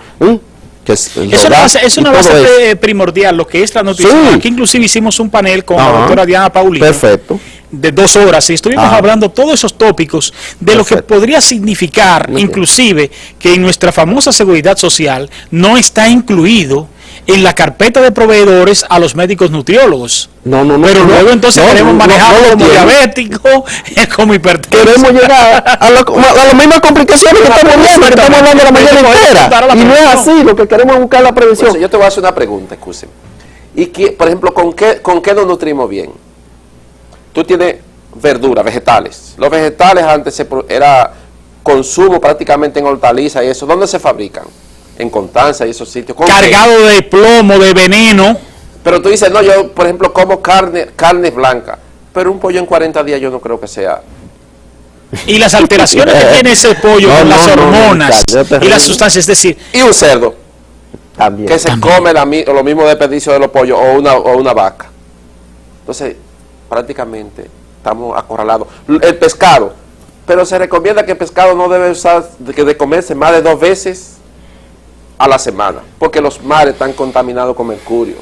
que es una base primordial, lo que es la nutrición. Sí. Aquí inclusive hicimos un panel con la doctora Diana Paulino. Perfecto. De 2 horas y estuvimos hablando todos esos tópicos de lo que podría significar inclusive que en nuestra famosa seguridad social no está incluido en la carpeta de proveedores a los médicos nutriólogos. No. Pero luego entonces queremos manejarlo como diabético, como hipertenso. Queremos llegar a las mismas complicaciones que estamos viendo, que estamos hablando la mañana entera. Y no es así, lo que queremos es buscar la prevención. Pues yo te voy a hacer una pregunta, escúcheme. Y que, por ejemplo, ¿con qué nos nutrimos bien? Tú tienes verduras, vegetales. Los vegetales antes era consumo prácticamente en hortalizas y eso. ¿Dónde se fabrican? En Constanza y esos sitios. Cargado de plomo, de veneno. Pero tú dices, no, yo por ejemplo como carne blanca, pero un pollo en 40 días yo no creo que sea. Y las alteraciones que tiene ese pollo con las hormonas y las sustancias, es decir. Y un cerdo, también, que se come lo mismo desperdicio de los pollos o una vaca. Entonces, prácticamente estamos acorralados. El pescado, pero se recomienda que el pescado no debe de comerse más de 2 veces a la semana, porque los mares están contaminados con mercurio.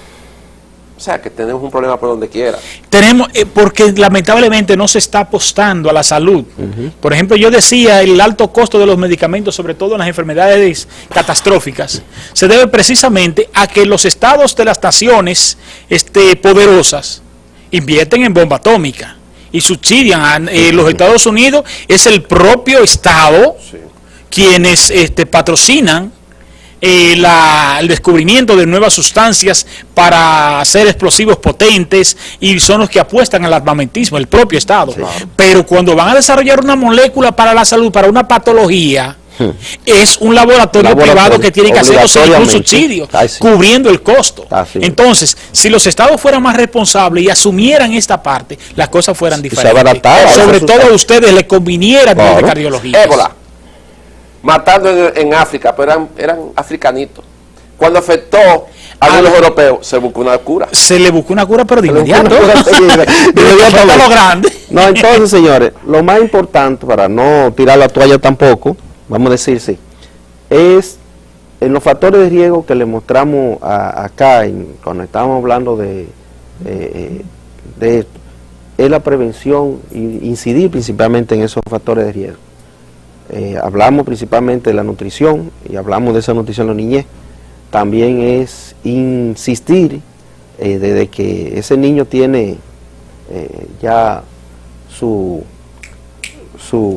O sea, que tenemos un problema por donde quiera. Tenemos, porque lamentablemente no se está apostando a la salud. Por ejemplo, yo decía, el alto costo de los medicamentos, sobre todo en las enfermedades catastróficas, se debe precisamente a que los estados de las naciones poderosas invierten en bomba atómica y subsidian. Los Estados Unidos es el propio Estado quienes patrocinan el descubrimiento de nuevas sustancias para hacer explosivos potentes y son los que apuestan al armamentismo, el propio Estado. Claro. Pero cuando van a desarrollar una molécula para la salud, para una patología, es un laboratorio privado que tiene que hacerlo sin ningún subsidio, cubriendo el costo. Entonces, si los estados fueran más responsables y asumieran esta parte, las cosas fueran diferentes. Sobre todo a ustedes les conviniera de cardiología. Ébola. Matando en África, pero eran africanitos. Cuando afectó a los europeos, se buscó una cura. Se le buscó una cura, pero de inmediato. No, entonces, señores, lo más importante, para no tirar la toalla tampoco, vamos a decir sí, es en los factores de riesgo que le mostramos acá, cuando estábamos hablando de esto, es la prevención e incidir principalmente en esos factores de riesgo. Hablamos principalmente de la nutrición y hablamos de esa nutrición en la niñez. También es insistir desde que ese niño tiene ya su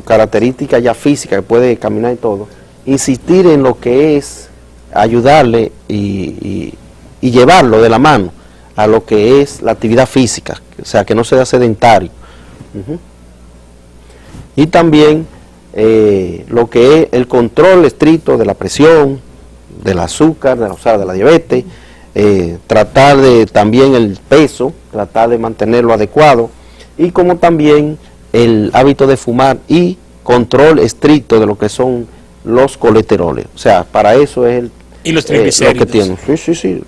característica ya física, que puede caminar y todo, insistir en lo que es ayudarle y llevarlo de la mano a lo que es la actividad física, o sea, que no sea sedentario. Y también lo que es el control estricto de la presión, del azúcar, de la diabetes, tratar de también el peso, tratar de mantenerlo adecuado, y como también el hábito de fumar y control estricto de lo que son los colesteroles. O sea, para eso es y los triglicéridos. Lo que tienen. Sí,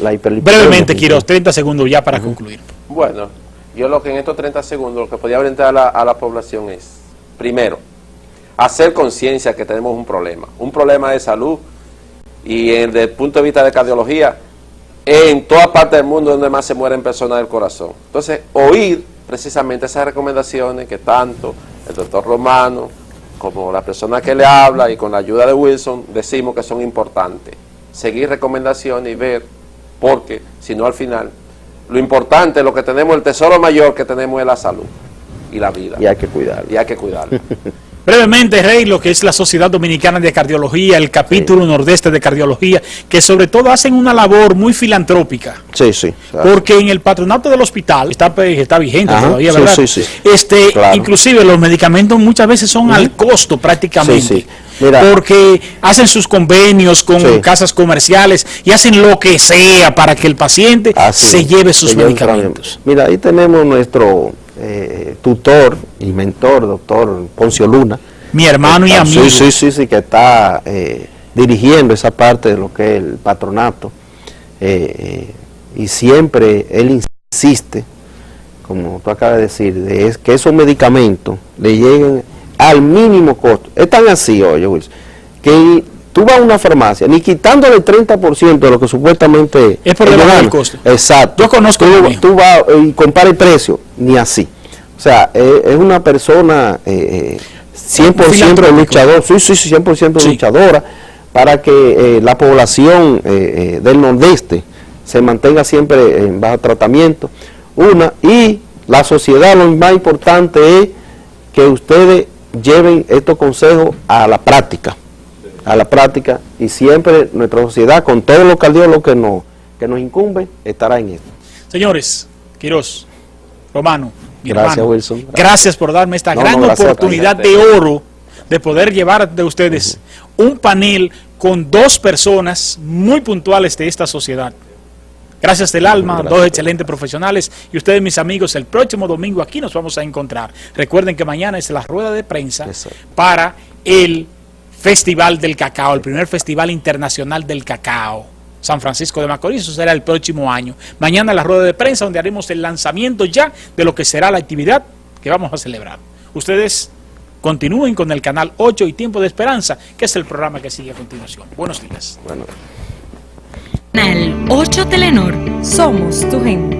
la hiperlipidemia. Brevemente, quiero 30 segundos ya para concluir. Bueno, yo lo que en estos 30 segundos lo que podría orientar a la población es, primero, hacer conciencia que tenemos un problema de salud, y desde el punto de vista de cardiología, en toda parte del mundo donde más se mueren personas del corazón. Entonces, oír precisamente esas recomendaciones que tanto el doctor Romano como la persona que le habla y con la ayuda de Wilson decimos que son importantes. Seguir recomendaciones y ver, porque si no al final, lo importante, lo que tenemos, el tesoro mayor que tenemos es la salud y la vida. Y hay que cuidarlo. Y hay que cuidarlo. Brevemente, Rey, lo que es la Sociedad Dominicana de Cardiología, el capítulo nordeste de cardiología, que sobre todo hacen una labor muy filantrópica. Sí, sí. Porque en el patronato del hospital está vigente todavía, ¿verdad? Sí, sí, Claro. Inclusive los medicamentos muchas veces son al costo prácticamente. Sí, sí. Mira, porque hacen sus convenios con casas comerciales y hacen lo que sea para que el paciente se lleve sus medicamentos. Mira, ahí tenemos nuestro tutor y mentor, doctor Poncio Luna. Mi hermano y amigo. Sí, que está dirigiendo esa parte de lo que es el patronato. Y siempre él insiste, como tú acabas de decir, que esos medicamentos le lleguen al mínimo costo. Es tan así, oye, Wilson, que tú vas a una farmacia, ni quitándole el 30% de lo que supuestamente es por debajo del costo. Exacto. Yo conozco tú vas y compara el precio, ni así. O sea, es una persona 100% luchador, sí, 100% luchadora, para que la población del nordeste se mantenga siempre en bajo tratamiento. Y la sociedad, lo más importante es que ustedes lleven estos consejos a la práctica, y siempre nuestra sociedad, con todos los cardiólogos que nos incumben, estará en esto. Señores, Quirós, Romano, gracias, hermano, Wilson. Gracias por darme esta gran oportunidad de oro de poder llevar de ustedes un panel con 2 personas muy puntuales de esta sociedad. Gracias del alma, 2 excelentes profesionales, y ustedes, mis amigos, el próximo domingo aquí nos vamos a encontrar. Recuerden que mañana es la rueda de prensa para el Festival del Cacao, el primer Festival Internacional del Cacao. San Francisco de Macorís, eso será el próximo año. Mañana la rueda de prensa donde haremos el lanzamiento ya de lo que será la actividad que vamos a celebrar. Ustedes continúen con el canal 8 y Tiempo de Esperanza, que es el programa que sigue a continuación. Buenos días. Bueno. Canal 8 Telenor, somos tu gente.